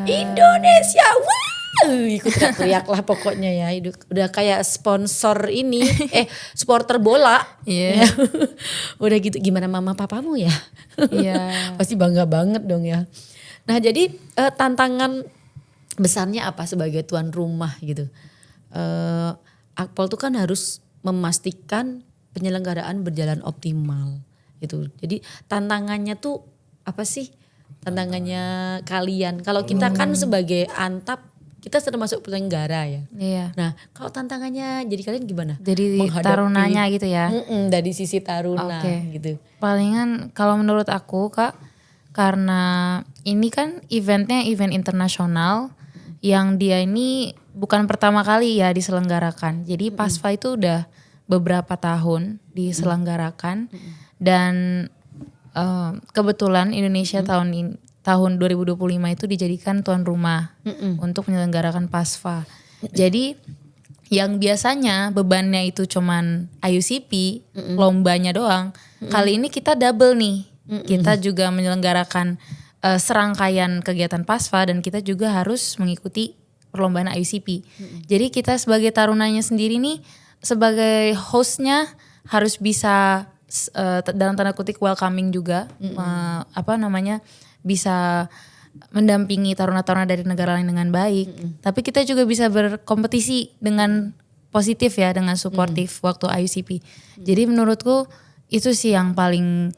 Indonesia. Wah, ikut teriak lah pokoknya ya. Udah kayak sponsor ini, supporter bola. Iya. Ya. Udah gitu, gimana mama papamu ya? Iya. Pasti bangga banget dong ya. Nah, jadi tantangan besarnya apa sebagai tuan rumah gitu? Akpol tuh kan harus memastikan penyelenggaraan berjalan optimal gitu. Jadi tantangannya tuh apa sih? Tantangannya kalian. Kalau kita kan sebagai Antap kita termasuk penyelenggara ya. Iya. Nah, kalau tantangannya jadi kalian gimana? Jadi Menghadapi- tarunanya gitu ya. Dari sisi taruna Oke. gitu. Palingan kalau menurut aku Kak, karena ini kan eventnya event internasional yang dia ini bukan pertama kali ya diselenggarakan. Jadi PASFA itu udah beberapa tahun diselenggarakan dan kebetulan Indonesia tahun 2025 itu dijadikan tuan rumah untuk menyelenggarakan PASFA. Jadi yang biasanya bebannya itu cuman IUCP, lombanya doang. Kali ini kita double nih. Kita juga menyelenggarakan serangkaian kegiatan PASFA dan kita juga harus mengikuti perlombaan IUCP. Jadi kita sebagai tarunanya sendiri nih, sebagai hostnya harus bisa dalam tanda kutip welcoming juga, bisa mendampingi taruna-taruna dari negara lain dengan baik. Tapi kita juga bisa berkompetisi dengan positif ya, dengan suportif waktu IUCP. Jadi menurutku itu sih yang paling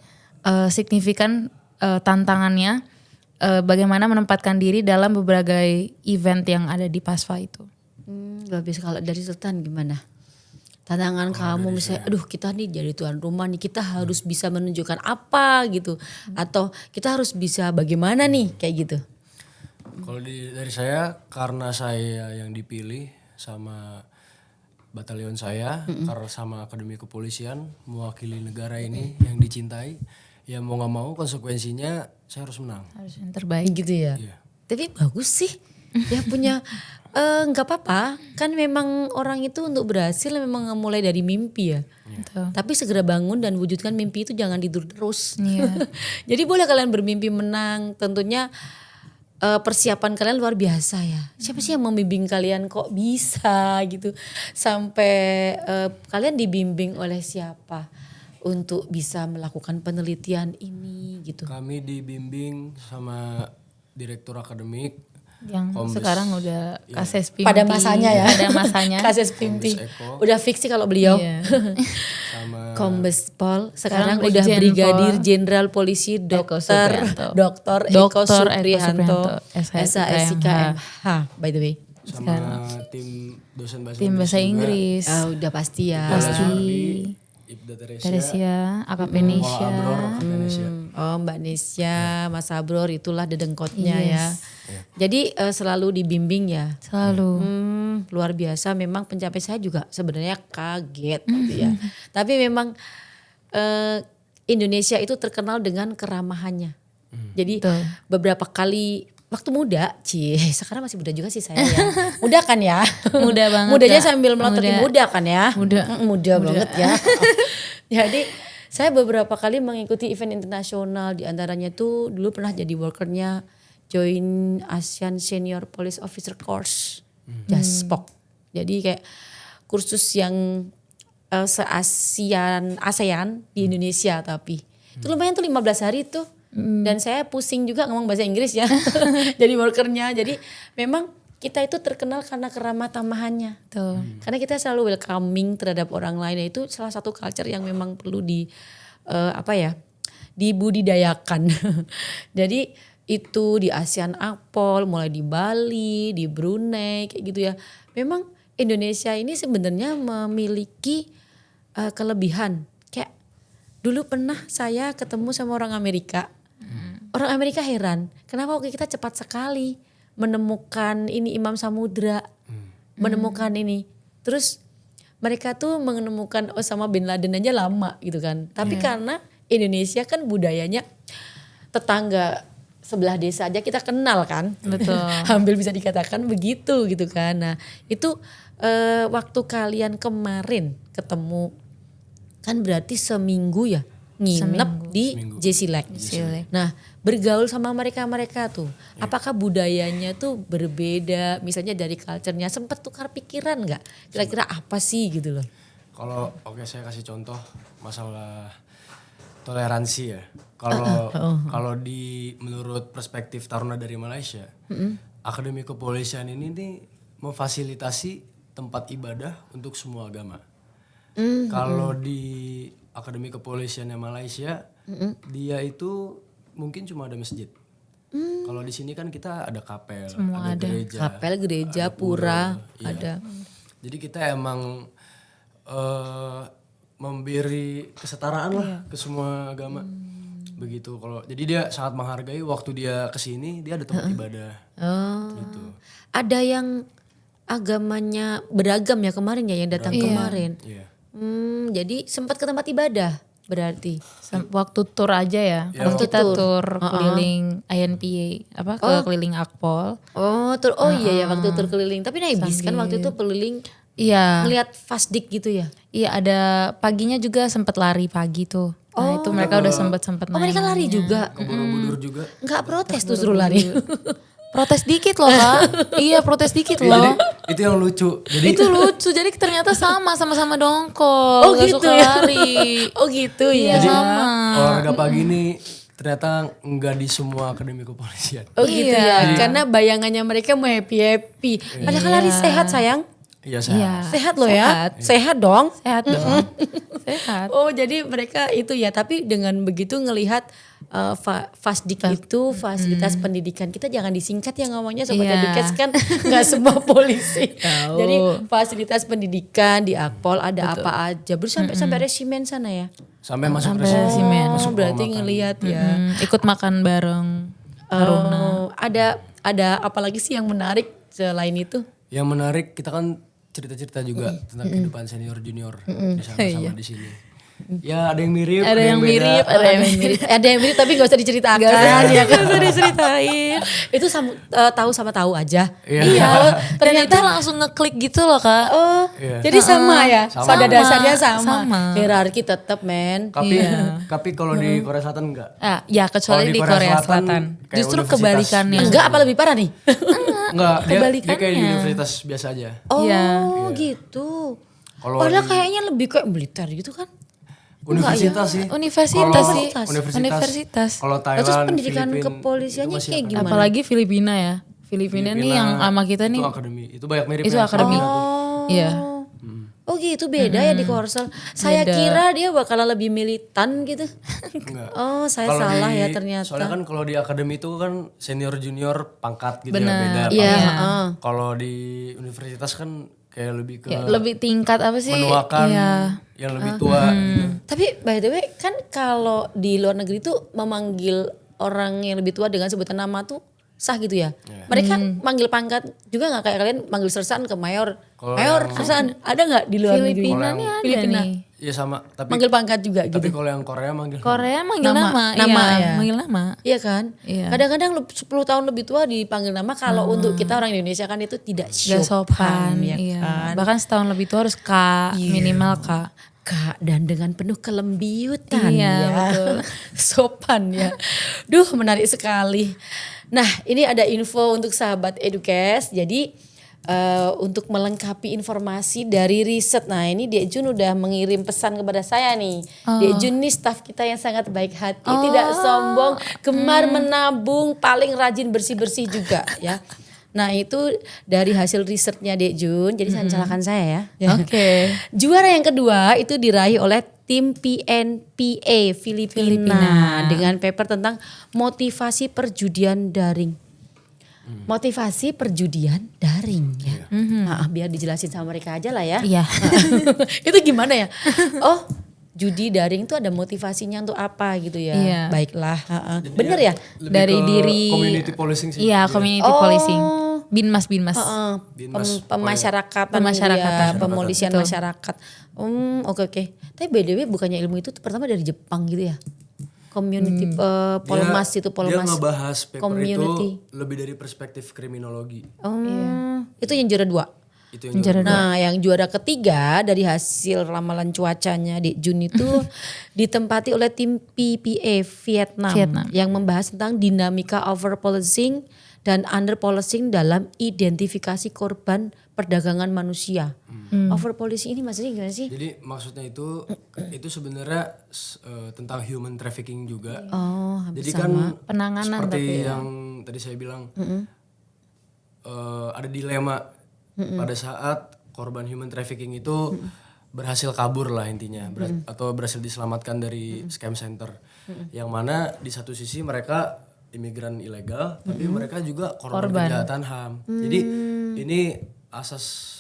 signifikan tantangannya, bagaimana menempatkan diri dalam berbagai event yang ada di PASFA itu. Bagus. Kalau dari Sultan gimana? Tantangan kamu misalnya, aduh kita nih jadi tuan rumah nih, kita harus bisa menunjukkan apa gitu. Atau kita harus bisa bagaimana nih kayak gitu. Kalau dari saya, karena saya yang dipilih sama batalion saya, karena sama Akademi Kepolisian, mewakili negara ini yang dicintai, ya mau gak mau konsekuensinya saya harus menang. Harus yang terbaik. Gitu ya. Iya. Tapi bagus sih. Ya punya nggak apa-apa. Kan memang orang itu untuk berhasil memang mulai dari mimpi ya. Betul. Tapi segera bangun dan wujudkan mimpi itu, jangan tidur terus. Iya. Jadi boleh kalian bermimpi menang. Tentunya persiapan kalian luar biasa ya. Siapa sih yang membimbing kalian kok bisa gitu. Sampai kalian dibimbing oleh siapa untuk bisa melakukan penelitian ini gitu. Kami dibimbing sama direktur akademik, Yang Kombes. sekarang udah Kases Pimpi. Pada masanya ya. Pada masanya. Kasus Pimpi. Kombes Eko. Udah fix sih kalau beliau. Iya. sama Kombes Pol sekarang Sekarang udah Brigjen Brigadir Pol Jenderal Polisi Eko Dokter Supriyanto. Dokter Eko Dokter Eko Supriyanto Supriyanto, SHSIKMH by the way. sama tim dosen bahasa Tim bahasa juga. Inggris. Ah, udah pasti ya. Pasti. Ibda Teresia, Teresia, AKP Mola Nesya. Abror, Indonesia. Oh Mbak Nesya, Mas Abror itulah dedengkotnya ya. Jadi selalu dibimbing ya. Selalu. Luar biasa. Memang pencapaian saya juga sebenarnya kaget gitu ya. Tapi memang Indonesia itu terkenal dengan keramahannya. Jadi Betul. beberapa kali waktu muda, sekarang masih muda juga sih saya ya. Muda kan ya? Muda banget, Mudanya Kak. sambil melototin muda kan ya? Muda. Muda banget ya. Jadi saya beberapa kali mengikuti event internasional, di antaranya tuh dulu pernah jadi workernya join ASEAN Senior Police Officer Course, JASPOC. Jadi kayak kursus yang se-ASEAN di Indonesia tapi. Itu lumayan tuh 15 hari tuh. Dan saya pusing juga ngomong bahasa Inggris ya. Jadi workernya. Jadi memang kita itu terkenal karena keramah tamahannya. Tuh. Karena kita selalu welcoming terhadap orang lain. Itu salah satu culture yang memang perlu dibudidayakan. Jadi itu di ASEAN Akpol, mulai di Bali, di Brunei kayak gitu ya. Memang Indonesia ini sebenarnya memiliki kelebihan. Kayak dulu pernah saya ketemu sama orang Amerika. Orang Amerika heran, kenapa kok kita cepat sekali menemukan ini Imam Samudra, menemukan ini. Terus mereka tuh menemukan Osama bin Laden aja lama gitu kan. Tapi karena Indonesia kan budayanya tetangga sebelah desa aja kita kenal kan. Betul. Hampir bisa dikatakan begitu gitu kan. Nah itu waktu kalian kemarin ketemu kan berarti seminggu ya nginep di JC-Lake. Nah bergaul sama mereka tuh, apakah budayanya tuh berbeda? Misalnya dari culture-nya sempat tukar pikiran nggak? Kira-kira apa sih gitu loh? Kalau saya kasih contoh masalah toleransi ya. Kalau di menurut perspektif Taruna dari Malaysia, Akademi Kepolisian ini nih memfasilitasi tempat ibadah untuk semua agama. Kalau di Akademi Kepolisiannya Malaysia, dia itu mungkin cuma ada masjid. Kalau di sini kan kita ada kapel, ada gereja. Kapel, gereja, pura, iya. ada. Jadi kita emang memberi kesetaraan lah ke semua agama. Begitu. Jadi dia sangat menghargai waktu dia kesini, dia ada tempat ibadah. Gitu. Ada yang agamanya beragam ya kemarin ya yang datang kemarin. Iya. Jadi sempat ke tempat ibadah berarti. Waktu tour aja ya. Kan kita tur keliling INPA keliling Akpol. Iya ya waktu tur keliling. Tapi naik bis kan waktu itu keliling Iya. ngelihat Fasdik gitu ya. Iya ada paginya juga sempet lari pagi tuh. Nah itu mereka udah sempet Oh mereka lari juga. Ke Borobudur juga. Enggak protes tuh suruh lari. Protes dikit loh Kak. Iya protes dikit Jadi loh. itu yang lucu. Jadi Itu lucu, jadi ternyata sama-sama dongkol. Oh Gak gitu suka ya. lari. Oh gitu ya. Jadi sama. olahraga pagi ini ternyata enggak di semua akademi kepolisian. Oh gitu ya. Karena bayangannya mereka mau happy. Padahal lari sehat sayang. Iya saya. Sehat loh ya. Sehat dong. Sehat dong. Sehat. Oh jadi mereka itu ya. Tapi dengan begitu ngelihat Fasdik itu fasilitas pendidikan. Kita jangan disingkat ya ngomongnya Sobat Iya. Edukes kan gak semua polisi. Jadi fasilitas pendidikan di Akpol ada apa aja. Sampai resimen sana ya. Sampai masuk resimen. Oh berarti ngelihat ya. Ikut makan bareng. Oh, ada apalagi sih yang menarik selain itu? Yang menarik kita kan cerita-cerita juga tentang kehidupan senior junior di sama di sini. Ya ada yang mirip, Ada yang beda. mirip, ada yang mirip. Ada yang mirip tapi gak usah diceritakan. Gak usah diceritain. Itu tahu sama tahu aja. Iya. Dan itu langsung ngeklik gitu loh Kak. Oh, Iya. jadi sama ya. Sama. Pada dasarnya sama. Sama. Hierarki tetap men. Tapi kalau di Korea Selatan enggak. Ya kecuali Kalau di Korea Selatan. kayak Justru universitas kebalikannya. Enggak apa lebih parah nih? Enggak, dia kayak di Kebalikannya. universitas biasa aja. Oh Iya. gitu. Kalau Padahal di- kayaknya lebih kayak militer gitu kan. Universitas sih. Universitas Kalau sih. Universitas. Universitas. Kalau Thailand, Terus pendidikan Filipina, kepolisiannya itu masih kayak ada. gimana? Apalagi Filipina ya. Filipina nih yang sama kita nih. Itu akademi. Itu banyak mirip Itu yang akademi. sama. Iya. Oh gitu beda ya di Korsel. Saya kira dia bakalan lebih militan gitu. Enggak. Oh saya Kalau salah di- ya ternyata. Soalnya kan kalau di akademi itu kan senior junior pangkat gitu Benar. ya beda. Iya, pangkat. Kalau di universitas kan kayak lebih ke Ya, lebih tingkat apa sih? menuakan Iya. yang lebih tua gitu. Tapi by the way kan kalau di luar negeri tuh memanggil orang yang lebih tua dengan sebutan nama tuh sah gitu ya. Mereka manggil pangkat juga nggak kayak kalian manggil sersan ke mayor. Kalau Mayor, sersan ada nggak di luar negeri? Filipina nih ada Filipina. nih. Iya sama, tapi Manggil pangkat juga tapi gitu. kalau yang Korea manggil Korea manggil Nama nama, iya, ya. manggil nama. Iya kan? Iya. Kadang-kadang 10 tahun lebih tua dipanggil nama kalau untuk kita orang Indonesia kan itu tidak Gak sopan, ya iya. kan? Bahkan setahun lebih tua harus Kak, minimal Kak. Kak dan dengan penuh kelembiutan Iya, ya. betul. Sopan ya. Duh menarik sekali. Nah ini ada info untuk sahabat Edukes. Jadi untuk melengkapi informasi dari riset. Nah ini Dek Jun udah mengirim pesan kepada saya nih. Dek Jun nih staf kita yang sangat baik hati. Tidak sombong, gemar menabung, paling rajin bersih-bersih juga ya. Nah itu dari hasil risetnya Dek Jun. Jadi salahkan saya ya. Oke. Juara yang kedua itu diraih oleh tim PNPA Filipina dengan paper tentang motivasi perjudian daring. Motivasi perjudian daring ya. Nah, biar dijelasin sama mereka aja lah ya. Iya. Itu gimana ya? Oh, judi daring itu ada motivasinya untuk apa gitu ya. Iya. Baiklah, bener ya? lebih Dari ke diri community policing sih. Iya, community policing. Binmas. Pemasyarakatan, Pemasyarakatan. ya, pemolisian masyarakat. Oke. Tapi by the way bukannya ilmu itu pertama dari Jepang gitu ya? Community polmas itu Dia polmas. ngebahas paper community. itu lebih dari perspektif kriminologi. Itu yang juara 2. Itu yang juara. Nah, yang juara ketiga dari hasil ramalan cuacanya di Juni itu ditempati oleh tim PPA Vietnam yang membahas tentang dinamika over policing dan under policing dalam identifikasi korban perdagangan manusia. Over policing ini maksudnya gimana sih? Jadi maksudnya itu sebenarnya tentang human trafficking juga. Oh, hampir Jadi sama. kan Penanganan seperti tapi ya. yang tadi saya bilang ada dilema pada saat korban human trafficking itu berhasil kabur lah intinya atau berhasil diselamatkan dari scam center. Yang mana di satu sisi mereka imigran ilegal tapi mereka juga korban kejahatan HAM. Jadi ini asas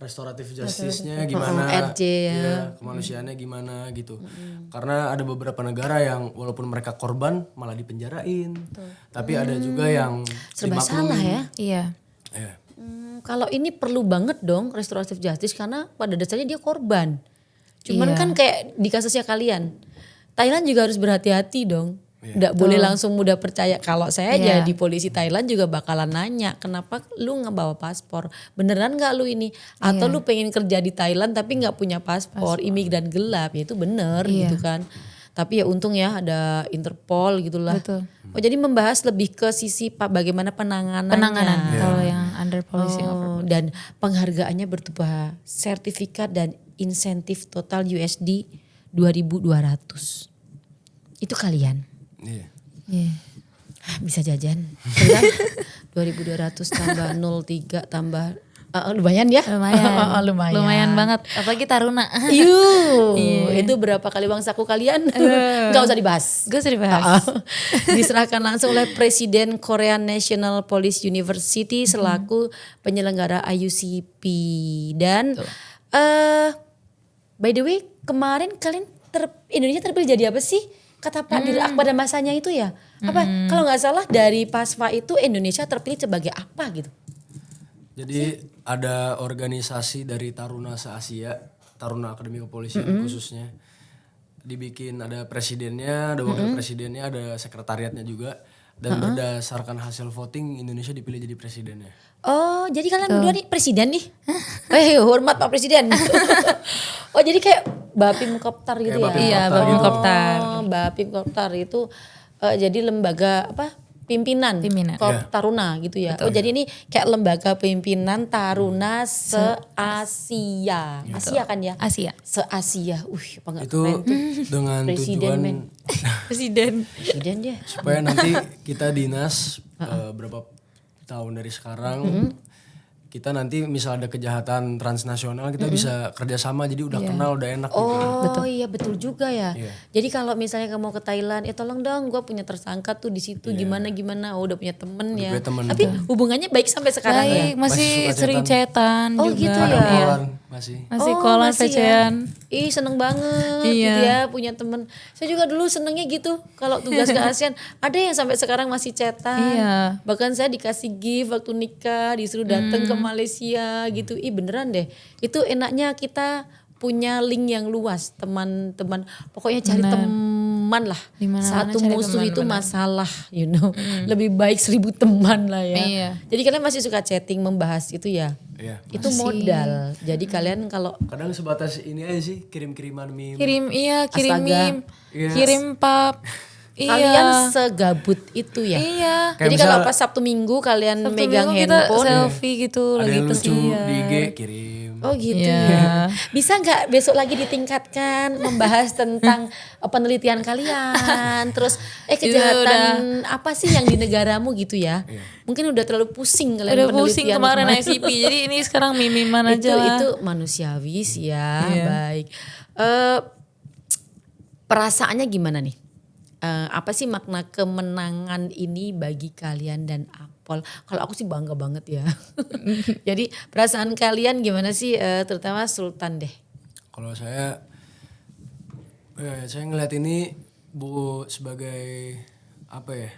restoratif justice-nya gimana, RJ ya. kemanusiaannya gimana gitu. Karena ada beberapa negara yang walaupun mereka korban malah dipenjarain, tapi ada juga yang Serba salah ya. Iya. Ya. Kalau ini perlu banget dong restoratif justice karena pada dasarnya dia korban. Cuman kan kayak di kasusnya kalian, Thailand juga harus berhati-hati dong. Nggak boleh langsung mudah percaya. Kalau saya jadi polisi Thailand juga bakalan nanya, kenapa lu nggak bawa paspor? Beneran nggak lu ini? Atau lu pengen kerja di Thailand tapi nggak punya paspor, imigran gelap, ya itu bener gitu kan. Tapi ya untung ya ada Interpol gitulah. Betul. Oh jadi membahas lebih ke sisi bagaimana penanganannya. Penanganan kalau yang under policing over. Dan penghargaannya berupa sertifikat dan insentif total USD 2.200. Itu kalian. Iya. Iya. Bisa jajan. Berapa? 2.200 tambah 03 tambah lumayan ya? Lumayan. Lumayan. Lumayan banget. Apalagi Taruna. Itu berapa kali uang saku kalian? Gak usah dibahas. Gue sering bahas. Diserahkan langsung oleh Presiden Korean National Police University selaku penyelenggara IUCP. Dan by the way kemarin kalian Indonesia terpilih jadi apa sih? Kata Pak Dirak pada masanya itu ya. Apa kalau nggak salah dari PASPA itu Indonesia terpilih sebagai apa gitu? Jadi ada organisasi dari Taruna se-Asia, Taruna Akademi Kepolisian khususnya. Dibikin ada presidennya, ada wakil presidennya, ada sekretariatnya juga. Dan berdasarkan hasil voting Indonesia dipilih jadi presidennya. Oh jadi kalian berdua nih presiden nih? Hormat Pak Presiden. Oh jadi kayak Bapim Koptar gitu Kayak ya? Bapim Iya, Koptar Bapim gitu. Koptar. Bapim Koptar itu jadi lembaga apa? pimpinan, Taruna gitu ya. Oh jadi ini kayak lembaga pimpinan Taruna se-Asia. Asia kan ya? Asia. Se-Asia. Apa nggak Itu keren tuh. dengan Presiden, tujuan men. Presiden. Presiden dia. supaya nanti kita dinas berapa tahun dari sekarang kita nanti misal ada kejahatan transnasional kita bisa kerjasama jadi udah kenal udah enak gitu. Oh iya betul juga ya. Jadi kalau misalnya kamu ke Thailand, tolong dong gue punya tersangka tuh di situ gimana. Oh udah punya temen ya. punya temen. Tapi hubungannya baik sampai sekarang ya. Baik, masih Masih suka sering cetan Oh juga. gitu Ada ya. kolan masih. Masih Oh, kolan masih ya. VC-an. Ih seneng banget Iya. gitu ya punya temen. Saya juga dulu senengnya gitu kalau tugas ke ASEAN. Ada yang sampai sekarang masih chatan. Iya. Bahkan saya dikasih gift waktu nikah disuruh datang ke Malaysia gitu. Ih beneran deh. Itu enaknya kita punya link yang luas teman-teman. Pokoknya cari teman lah. Dimana-mana Satu cari musuh teman, itu benar. masalah, Lebih baik 1000 teman lah ya. Iya. Jadi kalian masih suka chatting membahas itu ya? Iya. Itu modal. Jadi kalian kalau Kadang sebatas ini aja sih kirim-kiriman meme. Kirim Astaga. meme, Iya. kirim pap. kalian segabut itu ya? Iya. Jadi Kayak kalau misal- pas Sabtu Minggu kalian Sabtu megang Minggu kita handphone. selfie gitu Ada lagi yang lucu pesiar. di IG kirim. Oh gitu Iya. ya. Bisa nggak besok lagi ditingkatkan membahas tentang penelitian kalian, terus kejahatan apa sih yang di negaramu gitu ya? Mungkin udah terlalu pusing kalian Udah pusing penelitian kemarin ICP. Jadi ini sekarang mimiman aja lah. itu manusiawi sih ya. Iya. Baik. Perasaannya gimana nih? Apa sih makna kemenangan ini bagi kalian dan Akpol? Kalau aku sih bangga banget ya. Jadi perasaan kalian gimana sih, terutama Sultan deh? Kalau saya ngeliat ini sebagai apa ya?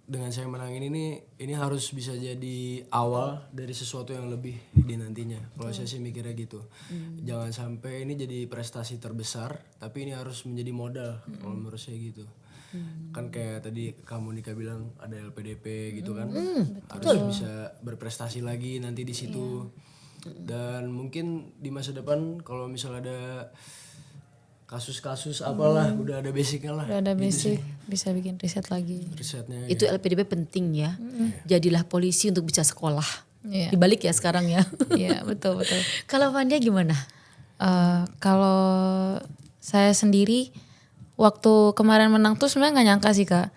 Dengan saya menangin ini harus bisa jadi awal dari sesuatu yang lebih di nantinya. Kalau saya sih mikirnya gitu. Jangan sampai ini jadi prestasi terbesar, tapi ini harus menjadi modal. Kalau menurut saya gitu. Kan kayak tadi kamu Nika bilang ada LPDP gitu kan. Harus bisa berprestasi lagi nanti di situ. Dan mungkin di masa depan kalau misal ada kasus-kasus apalah udah ada basicnya lah. Udah ada Gitu basic, sih bisa bikin riset lagi. risetnya. Itu LPDP penting ya. Jadilah polisi untuk bisa sekolah. Iya. Dibalik ya sekarang ya. Iya, betul. Kalau Vandia gimana? Kalau saya sendiri waktu kemarin menang tuh sebenarnya nggak nyangka sih Kak.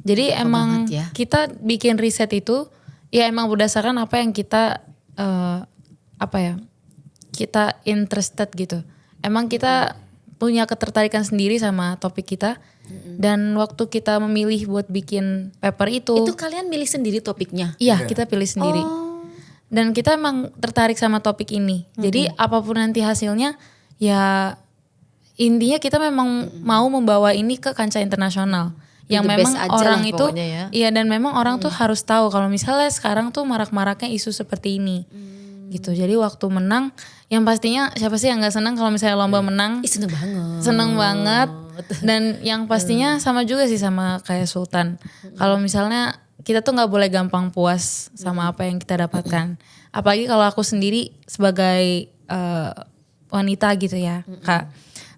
Jadi emang banget ya. kita bikin riset itu ya emang berdasarkan apa yang kita kita interested gitu. Emang kita punya ketertarikan sendiri sama topik kita. Dan waktu kita memilih buat bikin paper itu, Itu kalian milih sendiri topiknya? iya kita pilih sendiri. Dan kita emang tertarik sama topik ini. Jadi apapun nanti hasilnya ya intinya kita memang mau membawa ini ke kancah internasional. Yang The memang best aja orang lah itu pokoknya ya. iya dan memang orang tuh harus tahu kalau misalnya sekarang tuh marak-maraknya isu seperti ini. Gitu. Jadi waktu menang yang pastinya siapa sih yang nggak senang kalau misalnya lomba menang? Ih seneng banget. Seneng banget. Dan yang pastinya sama juga sih sama kayak Sultan. Kalau misalnya kita tuh nggak boleh gampang puas sama apa yang kita dapatkan. Apalagi kalau aku sendiri sebagai wanita gitu ya, Kak.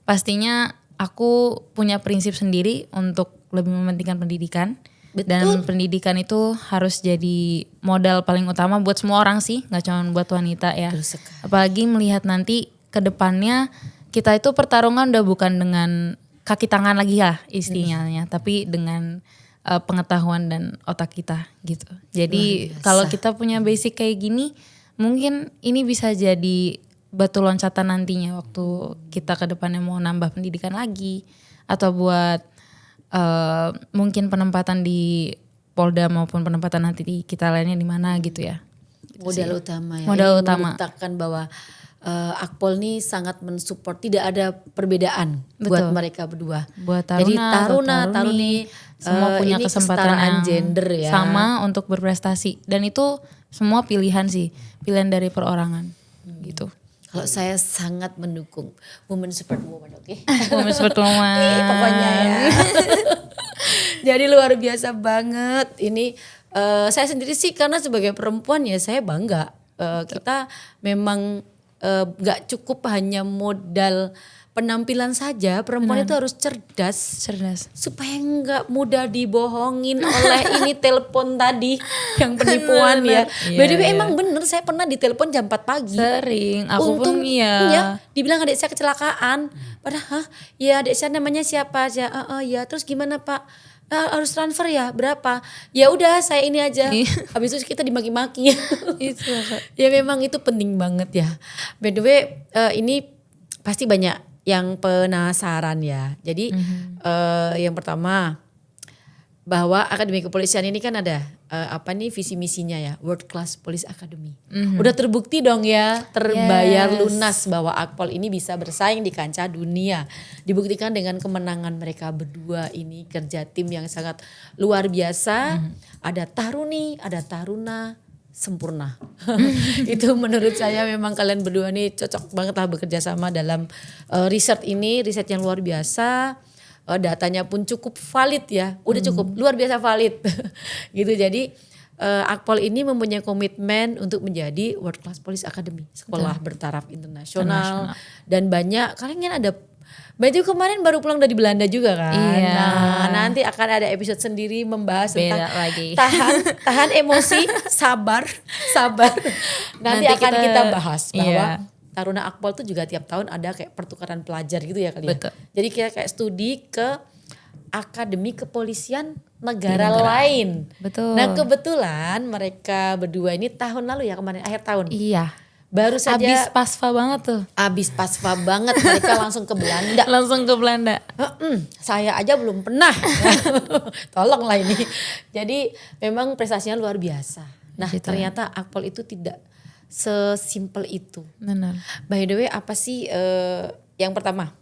Pastinya aku punya prinsip sendiri untuk lebih mementingkan pendidikan. Dan pendidikan itu harus jadi modal paling utama buat semua orang sih, nggak cuma buat wanita ya. Betul sekali. Apalagi melihat nanti ke depannya kita itu pertarungan udah bukan dengan kaki tangan lagi ya istilahnya, tapi dengan pengetahuan dan otak kita gitu. Jadi kalau kita punya basic kayak gini, mungkin ini bisa jadi batu loncatan nantinya waktu kita ke depannya mau nambah pendidikan lagi atau buat mungkin penempatan di Polda maupun penempatan nanti di kita lainnya di mana gitu ya. Modal utama ya. Modal Ini utama. membuktikan bahwa Akpol nih sangat mensupport, tidak ada perbedaan buat mereka berdua. Buat Jadi taruna, atau taruni semua punya ini kesempatan kesetaraan yang gender ya. sama untuk berprestasi dan itu semua pilihan sih, pilihan dari perorangan gitu. Kalau saya sangat mendukung women support woman, oke? Women Support Woman. Pokoknya ya. Jadi luar biasa banget. Ini saya sendiri sih karena sebagai perempuan ya saya bangga. Kita memang gak cukup hanya modal penampilan saja perempuan itu harus cerdas Cerdas. supaya nggak mudah dibohongin oleh ini telepon tadi yang penipuan ya. Iya, By the way iya. emang bener saya pernah ditelepon jam 4 pagi. Sering, aku pun iya. Ya, dibilang adik saya kecelakaan. Padahal, ya adik saya namanya siapa aja? Ya, terus gimana Pak? Harus transfer ya berapa? Ya udah saya ini aja. Iya. Habis itu kita dimaki-maki. Itu Kak. Ya memang itu penting banget ya. By the way ini pasti banyak yang penasaran ya. Jadi yang pertama bahwa Akademi Kepolisian ini kan ada visi misinya ya, World Class Police Academy. Udah terbukti dong ya, terbayar Yes. lunas bahwa Akpol ini bisa bersaing di kancah dunia. Dibuktikan dengan kemenangan mereka berdua ini, kerja tim yang sangat luar biasa. Ada Taruni, ada Taruna, sempurna. Itu menurut saya memang kalian berdua nih cocok banget lah bekerja sama dalam riset ini, riset yang luar biasa. Datanya pun cukup valid ya, udah cukup luar biasa valid gitu. Jadi Akpol ini mempunyai komitmen untuk menjadi World Class Police Academy, sekolah bertaraf internasional. Dan banyak kalian ada, berarti kemarin baru pulang dari Belanda juga kan. Iya. Nah nanti akan ada episode sendiri membahas Beda tentang lagi. tahan emosi, sabar. Nanti akan kita bahas bahwa Taruna Akpol itu juga tiap tahun ada kayak pertukaran pelajar gitu ya kali ya. Betul. Jadi kita kayak studi ke Akademi Kepolisian negara lain. Betul. Nah kebetulan mereka berdua ini tahun lalu ya kemarin akhir tahun. Iya. Baru saja Abis pasfa banget tuh. abis pasfa banget mereka langsung ke Belanda. Langsung ke Belanda. Saya aja belum pernah. Tolonglah ini. Jadi memang prestasinya luar biasa. Nah Gitu. ternyata Akpol itu tidak sesimpel itu. Benar. By the way apa sih yang pertama?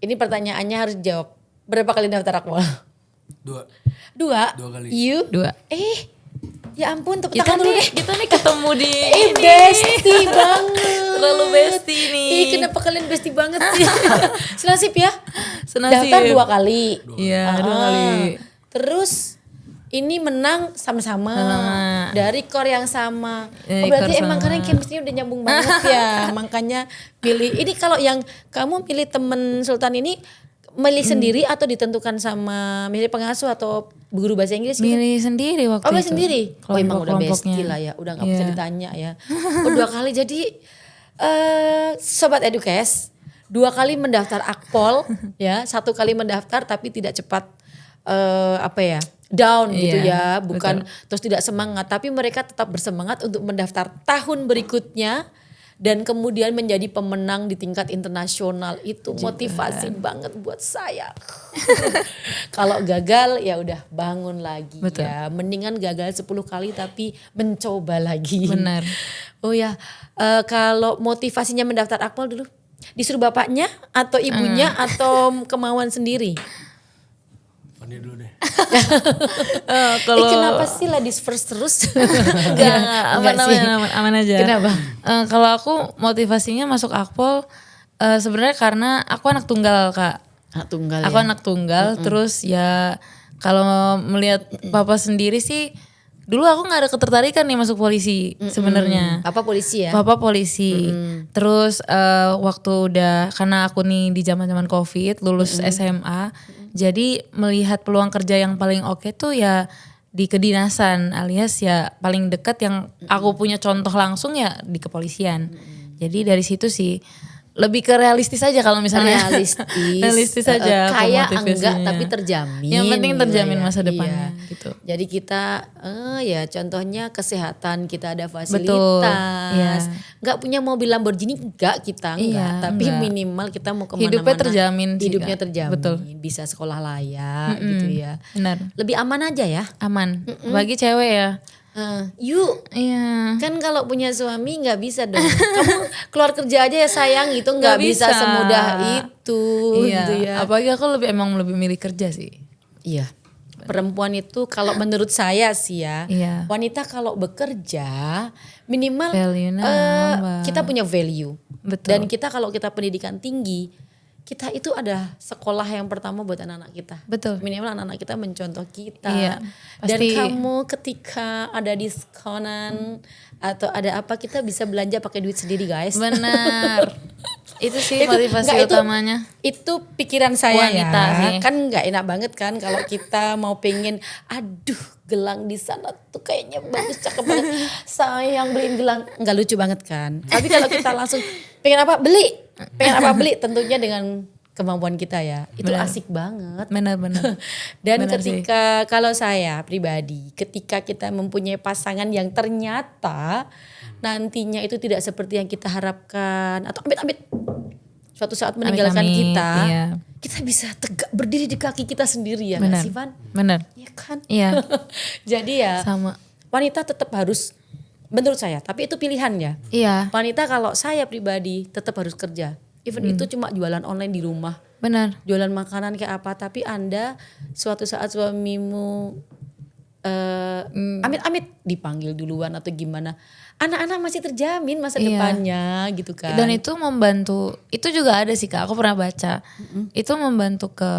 Ini pertanyaannya harus dijawab. Berapa kali daftar Akpol? 2. Dua. 2 kali. You? 2. Ya ampun tepuk Kita tangan dulu nih, deh. kita nih ketemu di Bestie banget. Terlalu bestie nih. Kenapa kalian bestie banget sih? Senasib ya? Senasib. Daftar 2 kali. Iya, 2 kali. Terus ini menang sama-sama dari core yang sama. Dari Berarti core emang sama. kalian chemistry udah nyambung banget ya. Makanya pilih. Ini kalau yang kamu pilih temen Sultan ini milih sendiri atau ditentukan sama misalnya pengasuh atau guru bahasa Inggris gitu? Milih sendiri waktu Oh itu. milih sendiri? Oh emang udah Kelompok-kelompoknya. bestie lah ya. Udah gak bisa Iya. ditanya ya. 2 kali jadi Sobat Edukes 2 kali mendaftar Akpol ya. 1 kali mendaftar tapi tidak cepat down gitu Iya, ya. Bukan terus tidak semangat. Tapi mereka tetap bersemangat untuk mendaftar tahun berikutnya. Dan kemudian menjadi pemenang di tingkat internasional itu motivasi banget buat saya. Kalau gagal ya udah bangun lagi Betul. ya. Mendingan gagal 10 kali tapi mencoba lagi. Benar. Oh ya, kalau motivasinya mendaftar Akpol dulu, disuruh bapaknya atau ibunya atau kemauan sendiri? Fandi dulu deh. Kalau Kenapa sih ladies first terus? Enggak, aman aja. Kenapa? Kalau aku motivasinya masuk Akpol sebenarnya karena aku anak tunggal, Kak. Tunggal Aku ya. anak tunggal, terus ya kalau melihat papa sendiri sih, dulu aku nggak ada ketertarikan nih masuk polisi sebenarnya. Apa polisi ya? Papa polisi. Terus waktu udah, karena aku nih di zaman-zaman Covid lulus SMA, jadi melihat peluang kerja yang paling oke tuh ya di kedinasan, alias ya paling dekat yang aku punya contoh langsung ya di kepolisian. Jadi dari situ sih lebih ke realistis aja kalau misalnya realistis aja kaya motivasinya. enggak tapi terjamin. Yang penting terjamin gitu ya. masa depannya Iya. gitu. Jadi kita ya contohnya kesehatan kita ada fasilitas. Betul, iya. Enggak punya mobil Lamborghini enggak kita enggak, Iya, tapi enggak. minimal kita mau kemana-mana. Hidupnya terjamin sih, Hidupnya Kak. terjamin. Betul. Bisa sekolah layak gitu ya. Benar. Lebih aman aja ya. Aman. Bagi cewek ya. Yuk Iya. kan kalau punya suami nggak bisa dong. Kamu keluar kerja aja ya sayang gitu nggak Nggak bisa bisa. semudah itu Iya. gitu ya. Apalagi aku emang lebih milih kerja sih. Iya. Perempuan itu kalau menurut saya sih ya, Iya. wanita kalau bekerja minimal Value-nya nambah. kita punya value. Betul. Dan kita kalau kita pendidikan tinggi, kita itu ada sekolah yang pertama buat anak-anak kita. Betul. Minimal anak-anak kita mencontoh kita. Iya, Dan pasti. kamu ketika ada diskonan atau ada apa kita bisa belanja pakai duit sendiri guys. Benar. Itu sih motivasi enggak, utamanya. Itu pikiran saya Wanita ya. sih. Kan nggak enak banget kan kalau kita mau pengen, aduh gelang di sana tuh kayaknya bagus, cakep banget. Sayang beliin gelang, nggak lucu banget kan. Tapi kalau kita langsung pengen apa beli, tentunya dengan kemampuan kita ya. Itu Benar. asik banget. Benar-benar. Dan Benar sih. ketika kalau saya pribadi, ketika kita mempunyai pasangan yang ternyata nantinya itu tidak seperti yang kita harapkan atau amit-amit suatu saat meninggalkan Amit-amit, kita, iya. kita bisa tegak berdiri di kaki kita sendiri ya nggak Benar. sih Van? Benar. Iya kan? Iya. Jadi ya Sama. wanita tetap harus, menurut saya, tapi itu pilihan ya. Iya. Wanita kalau saya pribadi tetap harus kerja. Even itu cuma jualan online di rumah. Benar. Jualan makanan kayak apa, tapi Anda suatu saat suamimu amit-amit dipanggil duluan atau gimana, anak-anak masih terjamin masa Iya. depannya gitu kan. Dan itu membantu, itu juga ada sih Kak, aku pernah baca. Itu membantu ke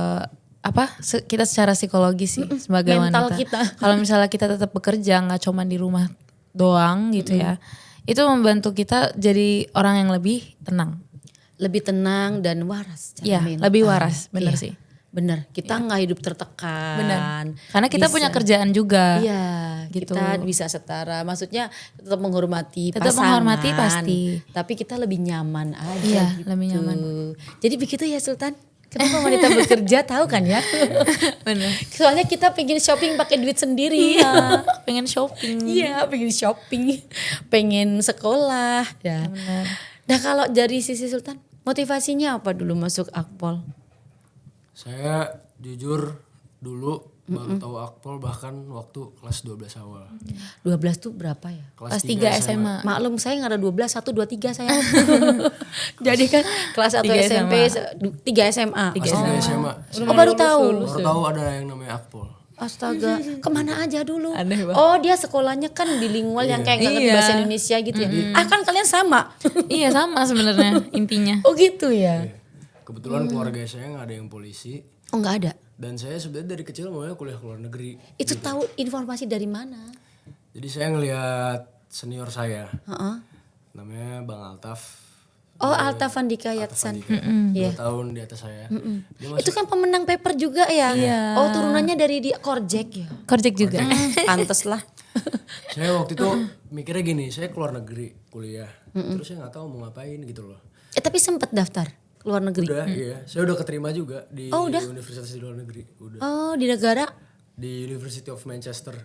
kita secara psikologis sih sebagai Mental wanita. kita. Kalau misalnya kita tetap bekerja nggak cuma di rumah doang gitu ya. Itu membantu kita jadi orang yang lebih tenang. Lebih tenang dan waras. secara Iya, mental. lebih waras, bener Iya, sih. Bener, kita nggak hidup tertekan. Benar. Karena kita Bisa. punya kerjaan juga. Iya, gitu. kita bisa setara. Maksudnya tetap menghormati Tetap pasangan. menghormati pasti. Tapi kita lebih nyaman aja Iya, gitu. lebih nyaman. Jadi begitu ya Sultan. Kenapa wanita bekerja tahu kan ya? Bener. Soalnya kita pengen shopping pakai duit sendiri. Iya, pengen shopping. Iya, pengen shopping, pengen sekolah. Ya. Benar. Nah kalau dari sisi Sultan, motivasinya apa dulu masuk Akpol? Saya jujur dulu baru tahu Akpol bahkan waktu kelas 12 awal. 12 tuh berapa ya? Kelas 3 SMA. Maklum saya nggak ada 12, 1, 2, 3 saya. Jadi kan kelas 1 Tiga SMP, 3 SMA. Kelas 3 SMA. Oh baru tahu. Baru tahu ada yang namanya Akpol. Astaga, kemana aja dulu? Aneh banget. Oh dia sekolahnya kan bilingual yang kayak nggak ngerti Iya. bahasa Indonesia gitu ya. Ah kan kalian sama. Iya sama sebenarnya intinya. Oh gitu ya? Kebetulan keluarga saya nggak ada yang polisi. Oh nggak ada. Dan saya sebenarnya dari kecil maunya kuliah ke luar negeri. Itu tahu informasi dari mana? Jadi saya ngelihat senior saya. Heeh. Namanya Bang Altaf. Oh Alta Vandika Yatsan. 2 Iya. tahun di atas saya. Dia Itu kan pemenang paper juga ya? Iya. Oh turunannya dari di Korjek ya? Korjek juga. Pantes lah. Saya waktu itu mikirnya gini, saya keluar negeri kuliah. Terus saya nggak tahu mau ngapain gitu loh. Tapi sempet daftar ke luar negeri? Udah, iya. Saya udah keterima juga di Oh, udah? universitas di luar negeri. Udah. Oh di negara? Di University of Manchester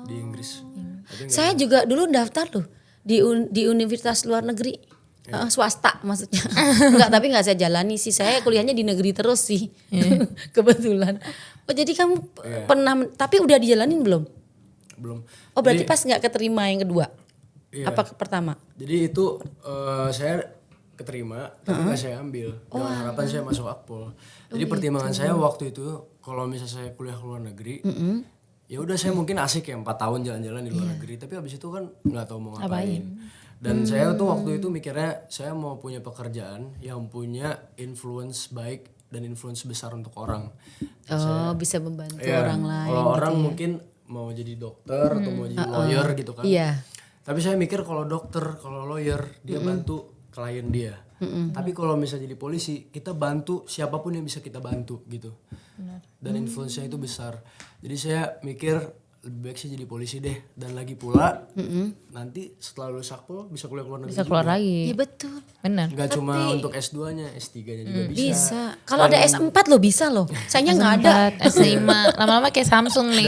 di Inggris. Tapi Saya juga dulu daftar loh di universitas luar negeri. Swasta maksudnya. Enggak, tapi enggak saya jalani sih. Saya kuliahnya di negeri terus sih. Kebetulan. Oh jadi kamu pernah, tapi udah dijalanin belum? belum. Oh berarti pas nggak keterima yang kedua? Iya. Apa pertama? Jadi itu saya keterima, tapi nggak saya ambil. Dengan harapan saya masuk Akpol. Jadi pertimbangan saya waktu itu, kalau misalnya saya kuliah ke luar negeri, ya udah saya mungkin asik ya 4 tahun jalan-jalan di luar negeri. Tapi abis itu kan nggak tahu mau ngapain. Dan saya tuh waktu itu mikirnya saya mau punya pekerjaan yang punya influence baik dan influence besar untuk orang. Oh bisa membantu Ya, orang lain. kalau orang mungkin mau jadi dokter atau mau jadi lawyer gitu kan. Iya. Tapi saya mikir kalau dokter, kalau lawyer dia bantu klien dia. Tapi kalau misalnya jadi polisi, kita bantu siapapun yang bisa kita bantu gitu. Dan influence-nya itu besar. Jadi saya mikir lebih baik sih jadi polisi deh. Dan lagi pula nanti setelah lulus Akpol bisa kuliah ke luar negeri. Bisa keluar lagi. Iya betul. Benar. Enggak cuma untuk S2-nya, S3-nya juga bisa. Bisa. Kalau ada S4 lo bisa loh. Sayangnya nggak ada. S5 lama-lama kayak Samsung nih.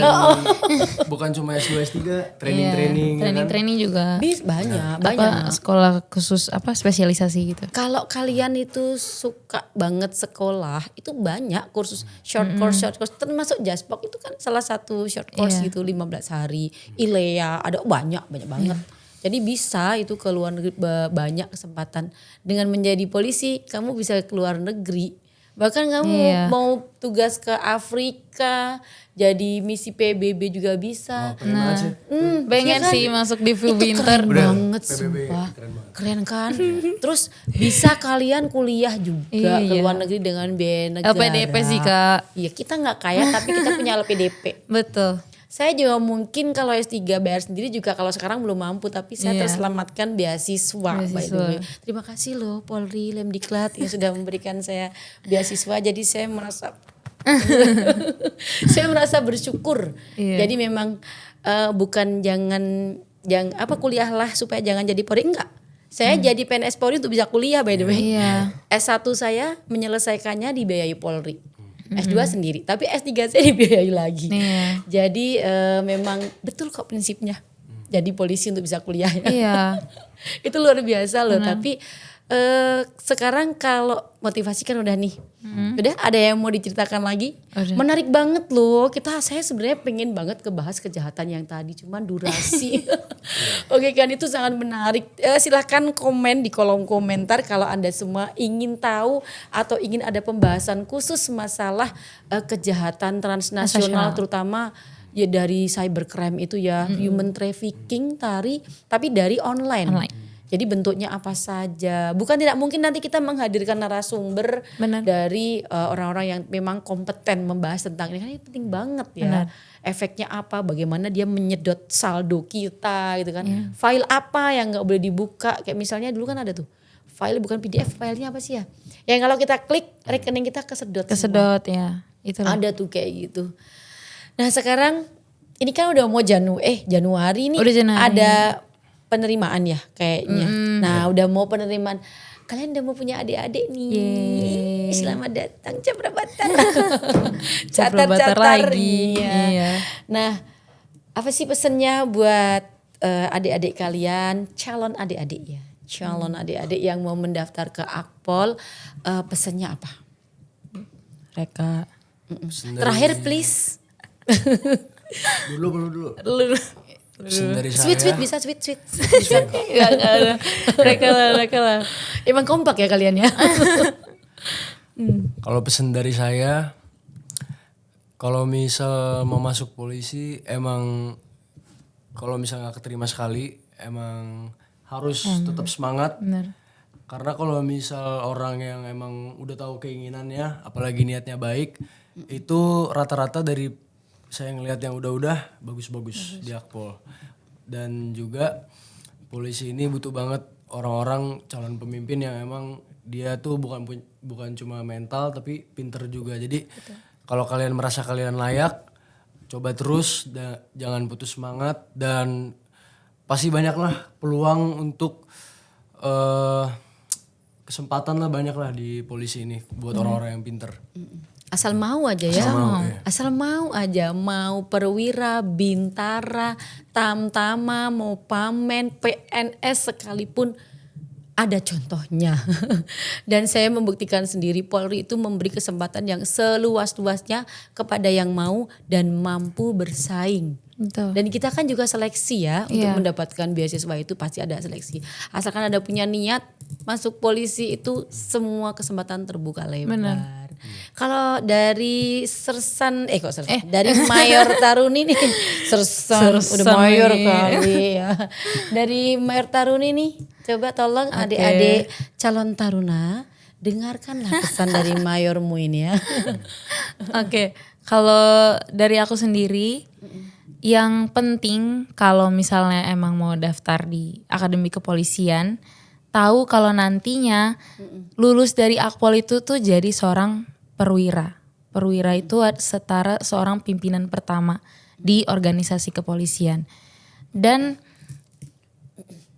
Bukan cuma S2, S3, training-training. ya kan? Training-training juga. Bisa banyak, Apa banyak. sekolah khusus apa spesialisasi gitu. Kalau kalian itu suka banget sekolah, itu banyak kursus short course, termasuk Jaspok itu kan salah satu short course Iya. gitu 15 hari. ILEA ada banyak banget. Jadi bisa itu ke luar negeri, banyak kesempatan. Dengan menjadi polisi kamu bisa ke luar negeri. Bahkan kamu Iya. mau tugas ke Afrika, jadi misi PBB juga bisa. Pengen banget sih. Pengen iya kan? sih masuk di Itu Winter. keren banget PBB sumpah. keren banget. Keren kan? Terus bisa kalian kuliah juga ke Iya. luar negeri dengan biaya negara. LPDP sih Kak. Iya kita nggak kaya tapi kita punya LPDP. Betul. Saya juga mungkin kalau S3 bayar sendiri juga kalau sekarang belum mampu, tapi saya terselamatkan beasiswa. By the way. Terima kasih loh Polri, Lemdiklat yang sudah memberikan saya beasiswa. Jadi saya merasa saya merasa bersyukur. Jadi memang bukan jangan kuliahlah supaya jangan jadi Polri, enggak. Saya jadi PNS Polri untuk bisa kuliah by the way. S1 saya menyelesaikannya dibiayai Polri. S2 sendiri, tapi S3 saya dibiayai lagi. Jadi memang betul kok prinsipnya. Jadi polisi untuk bisa kuliah ya. Itu luar biasa loh. Tapi sekarang kalau motivasi kan udah nih. Udah ada yang mau diceritakan lagi? Menarik banget loh. Saya sebenarnya pengen banget kebahas kejahatan yang tadi, cuman durasi. Oke kan, itu sangat menarik. Silahkan komen di kolom komentar kalau Anda semua ingin tahu atau ingin ada pembahasan khusus masalah kejahatan transnasional, terutama ya dari cybercrime itu ya, human trafficking tapi dari online. Jadi bentuknya apa saja. Bukan tidak mungkin nanti kita menghadirkan narasumber dari orang-orang yang memang kompeten membahas tentang ini. Kan ini penting banget ya. Efeknya apa, bagaimana dia menyedot saldo kita gitu kan. File apa yang gak boleh dibuka. Kayak misalnya dulu kan ada tuh. File bukan PDF, filenya apa sih ya. Yang kalau kita klik rekening kita kesedot ya. Itulah. Ada tuh kayak gitu. Nah sekarang ini kan udah mau Januari nih. Ada penerimaan ya kayaknya. Nah udah mau penerimaan. Kalian udah mau punya adik-adik nih. Selamat datang Caprabatan. Catar-catar lagi. Nah apa sih pesannya buat adik-adik kalian, calon adik-adik ya. Calon adik-adik yang mau mendaftar ke Akpol, pesannya apa? Reka. Terakhir please. Dulu. Pesan dari Sweet saya. bisa sweet. Gak ada. Reka lah. Emang kompak ya kalian ya. Kalau pesan dari saya, kalau misal mau masuk polisi, emang kalau misal nggak keterima sekali, emang harus tetap semangat. Karena kalau misal orang yang emang udah tahu keinginannya, apalagi niatnya baik, itu rata-rata dari saya ngelihat yang udah bagus-bagus di Akpol. Dan juga polisi ini butuh banget orang-orang calon pemimpin yang emang dia tuh bukan cuma mental tapi pinter juga. Jadi kalau kalian merasa kalian layak, coba terus, jangan putus semangat, dan pasti banyaklah peluang untuk kesempatan lah, banyak lah di polisi ini buat orang-orang yang pinter. Asal mau aja ya. Asal mau aja. Mau perwira, bintara, tamtama, mau pamen, PNS sekalipun ada contohnya. Dan saya membuktikan sendiri Polri itu memberi kesempatan yang seluas-luasnya kepada yang mau dan mampu bersaing. Betul. Dan kita kan juga seleksi ya untuk mendapatkan beasiswa, itu pasti ada seleksi. Asalkan ada punya niat masuk polisi itu semua kesempatan terbuka lebar. Kalau dari dari Mayor Taruni nih, Sersan udah Mayor kali ya. Dari Mayor Taruni nih, coba tolong adik-adik calon taruna dengarkanlah pesan dari Mayormu ini ya. Oke, kalau dari aku sendiri, yang penting kalau misalnya emang mau daftar di Akademi Kepolisian, tahu kalau nantinya lulus dari Akpol itu tuh jadi seorang perwira. Perwira itu setara seorang pimpinan pertama di organisasi kepolisian. Dan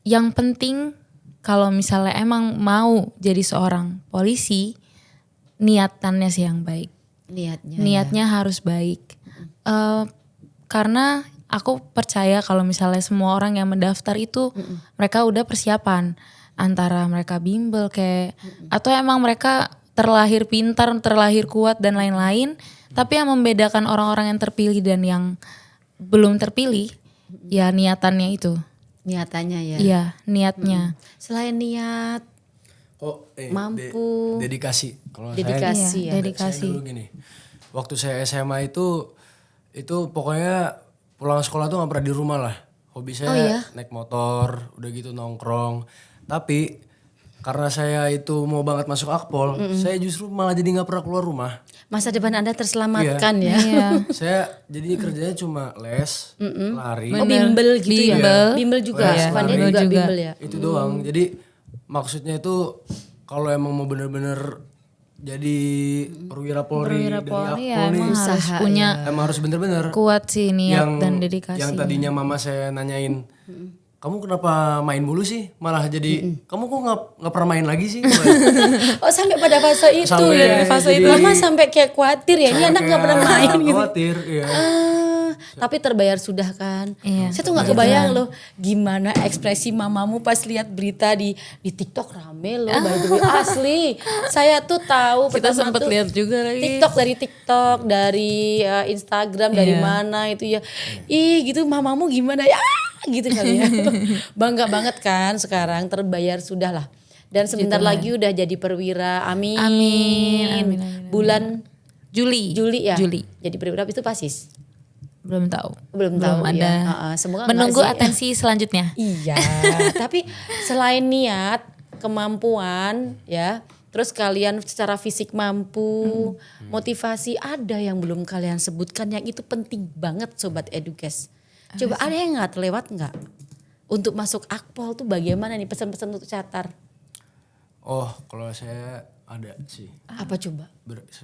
yang penting kalau misalnya emang mau jadi seorang polisi, niatannya sih yang baik. Niatnya harus baik. Karena aku percaya kalau misalnya semua orang yang mendaftar itu mereka udah persiapan. Antara mereka bimbel atau emang mereka terlahir pintar, terlahir kuat dan lain-lain. Tapi yang membedakan orang-orang yang terpilih dan yang belum terpilih, ya niatannya itu. Niatannya ya? Iya, niatnya. Selain niat, mampu. Dedikasi. Kalau dedikasi saya, dedikasi. Saya dulu gini, waktu saya SMA itu pokoknya pulang sekolah tuh gak pernah di rumah lah. Hobi saya naik motor, udah gitu nongkrong. Tapi karena saya itu mau banget masuk Akpol, saya justru malah jadi nggak pernah keluar rumah. Masa depan Anda terselamatkan ya. Iya. Saya jadi kerjanya cuma les, lari, Oh bimbel gitu ya. Bimbel juga. Iya. Fandia Bimbel juga juga. bimbel ya. itu doang. Jadi maksudnya itu kalau emang mau bener-bener jadi perwira Polri dari Akpol ya, nih, emang harus punya emang harus bener-bener. kuat sih niat dan dedikasi. Yang tadinya mama saya nanyain, kamu kenapa main mulu sih? Malah jadi, kamu kok nggak pernah main lagi sih? Oh sampai pada fase itu Sampai ya. Fase itu. jadi- Mama sampai kayak khawatir ya. Ini anak nggak pernah main gitu. Khawatir, iya. Tapi terbayar sudah kan. Iya, Saya tuh nggak kebayang loh gimana ekspresi mamamu pas lihat berita di TikTok rame loh. By the way asli. Saya tuh tahu Kita pertama sempet tuh lihat juga lagi. TikTok dari Instagram dari mana itu ya. Ih gitu mamamu gimana ya gitu kali ya. Bangga banget kan sekarang terbayar sudah lah. Dan sebentar lagi udah jadi perwira. Amin. Amin. Bulan Juli ya. Juli. Jadi perwira itu pasis. Belum tahu. Belum tahu ada. ya. Semoga enggak Menunggu sih. atensi selanjutnya. Iya, tapi selain niat, kemampuan ya, terus kalian secara fisik mampu, motivasi ada yang belum kalian sebutkan yang itu penting banget Sobat Edukes. Coba ada yang nggak terlewat nggak? Untuk masuk Akpol tuh bagaimana nih pesan-pesan untuk catar? Oh, kalau saya ada sih. Apa coba?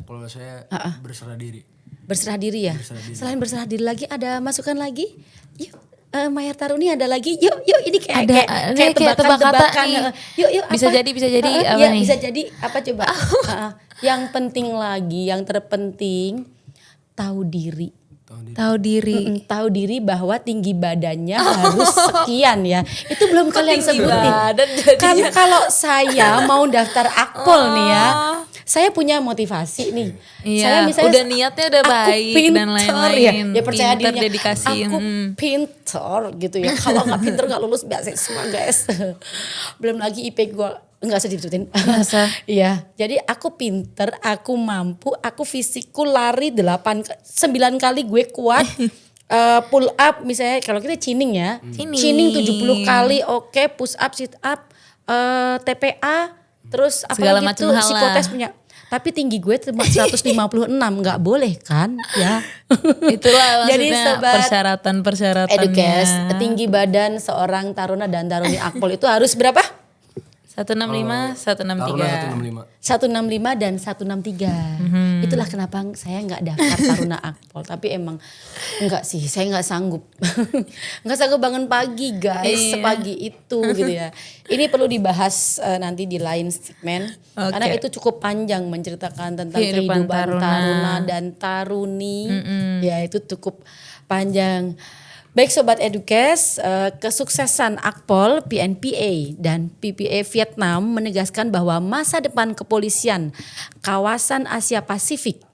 Kalau saya berserah diri. Berserah diri ya? Selain berserah diri lagi ada masukan lagi? Yuk. Mayar Taruni ada lagi. Yuk ini kayak tebak kata nih. Yuk Bisa apa? jadi apa ya, nih? Bisa jadi apa coba? Yang penting lagi, yang terpenting tahu diri. Tahu diri. Tahu diri bahwa tinggi badannya harus sekian ya. Itu belum kalian sebutin. Kan kalau saya mau daftar Akpol nih ya. Saya punya motivasi nih. Iya, Saya misalnya udah niatnya udah aku baik pinter dan lain-lain. Ya percaya Pinter, dirinya. dedikasi. Aku pinter gitu ya. Kalau nggak pinter nggak lulus beasiswa guys. Belum lagi IP gue nggak usah disebutin. Iya, jadi aku pinter, aku mampu, aku fisikku lari 9 kali gue kuat. Pull up misalnya kalau kita chinning ya. Chinning 70 kali oke, push up, sit up, TPA, terus Segala apalagi macam tuh hal lah. psikotes punya. Tapi tinggi gue cuma 156, nggak boleh kan ya. Itulah Jadi maksudnya sobat persyaratan-persyaratannya. Edukes, tinggi badan seorang taruna dan taruni Akpol itu harus berapa? 165, 163. Taruna 165. 165 dan 163. Itulah kenapa saya nggak daftar taruna Akpol. Tapi emang enggak sih, saya nggak sanggup. Nggak sanggup bangun pagi guys, sepagi itu gitu ya. Ini perlu dibahas nanti di lain segmen. Karena itu cukup panjang menceritakan tentang kehidupan taruna dan taruni. Ya itu cukup panjang. Baik Sobat Edukes, kesuksesan Akpol, PNPA dan PPA Vietnam menegaskan bahwa masa depan kepolisian kawasan Asia Pasifik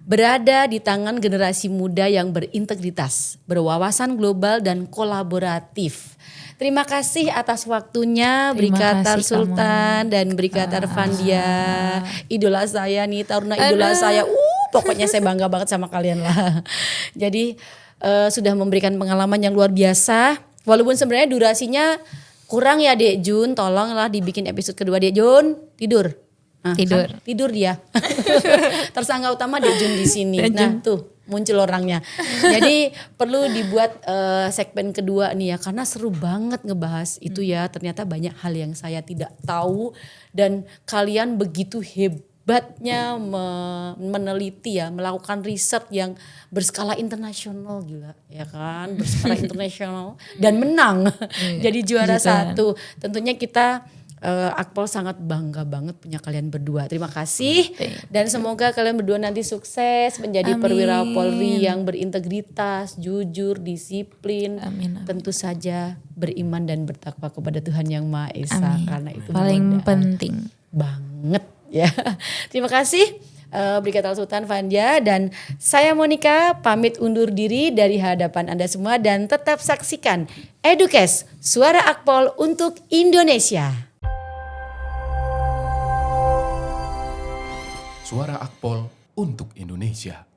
berada di tangan generasi muda yang berintegritas, berwawasan global dan kolaboratif. Terima kasih atas waktunya Brigadier Sultan dan Brigadier Fandia. Idola saya nih, taruna idola saya. Pokoknya saya bangga banget sama kalian lah. Jadi sudah memberikan pengalaman yang luar biasa. Walaupun sebenarnya durasinya kurang ya Dek Jun. Tolonglah dibikin episode kedua Dek Jun. Tidur. Nah, Tidur. Kan, tidur dia. Tersangka utama Dek Jun di sini. Nah tuh muncul orangnya. Jadi perlu dibuat segmen kedua nih ya. Karena seru banget ngebahas itu ya. Ternyata banyak hal yang saya tidak tahu. Dan kalian begitu hebatnya meneliti ya, melakukan riset yang berskala internasional gila ya kan, berskala internasional dan menang jadi juara satu. Tentunya kita Akpol sangat bangga banget punya kalian berdua. Terima kasih dan semoga kalian berdua nanti sukses menjadi perwira Polri yang berintegritas, jujur, disiplin, tentu saja beriman dan bertakwa kepada Tuhan Yang Maha Esa. Karena itu paling penting banget ya. Terima kasih Brigadier Sultan Fandia dan saya Monica pamit undur diri dari hadapan Anda semua dan tetap saksikan Edukes, suara Akpol untuk Indonesia. Suara Akpol untuk Indonesia.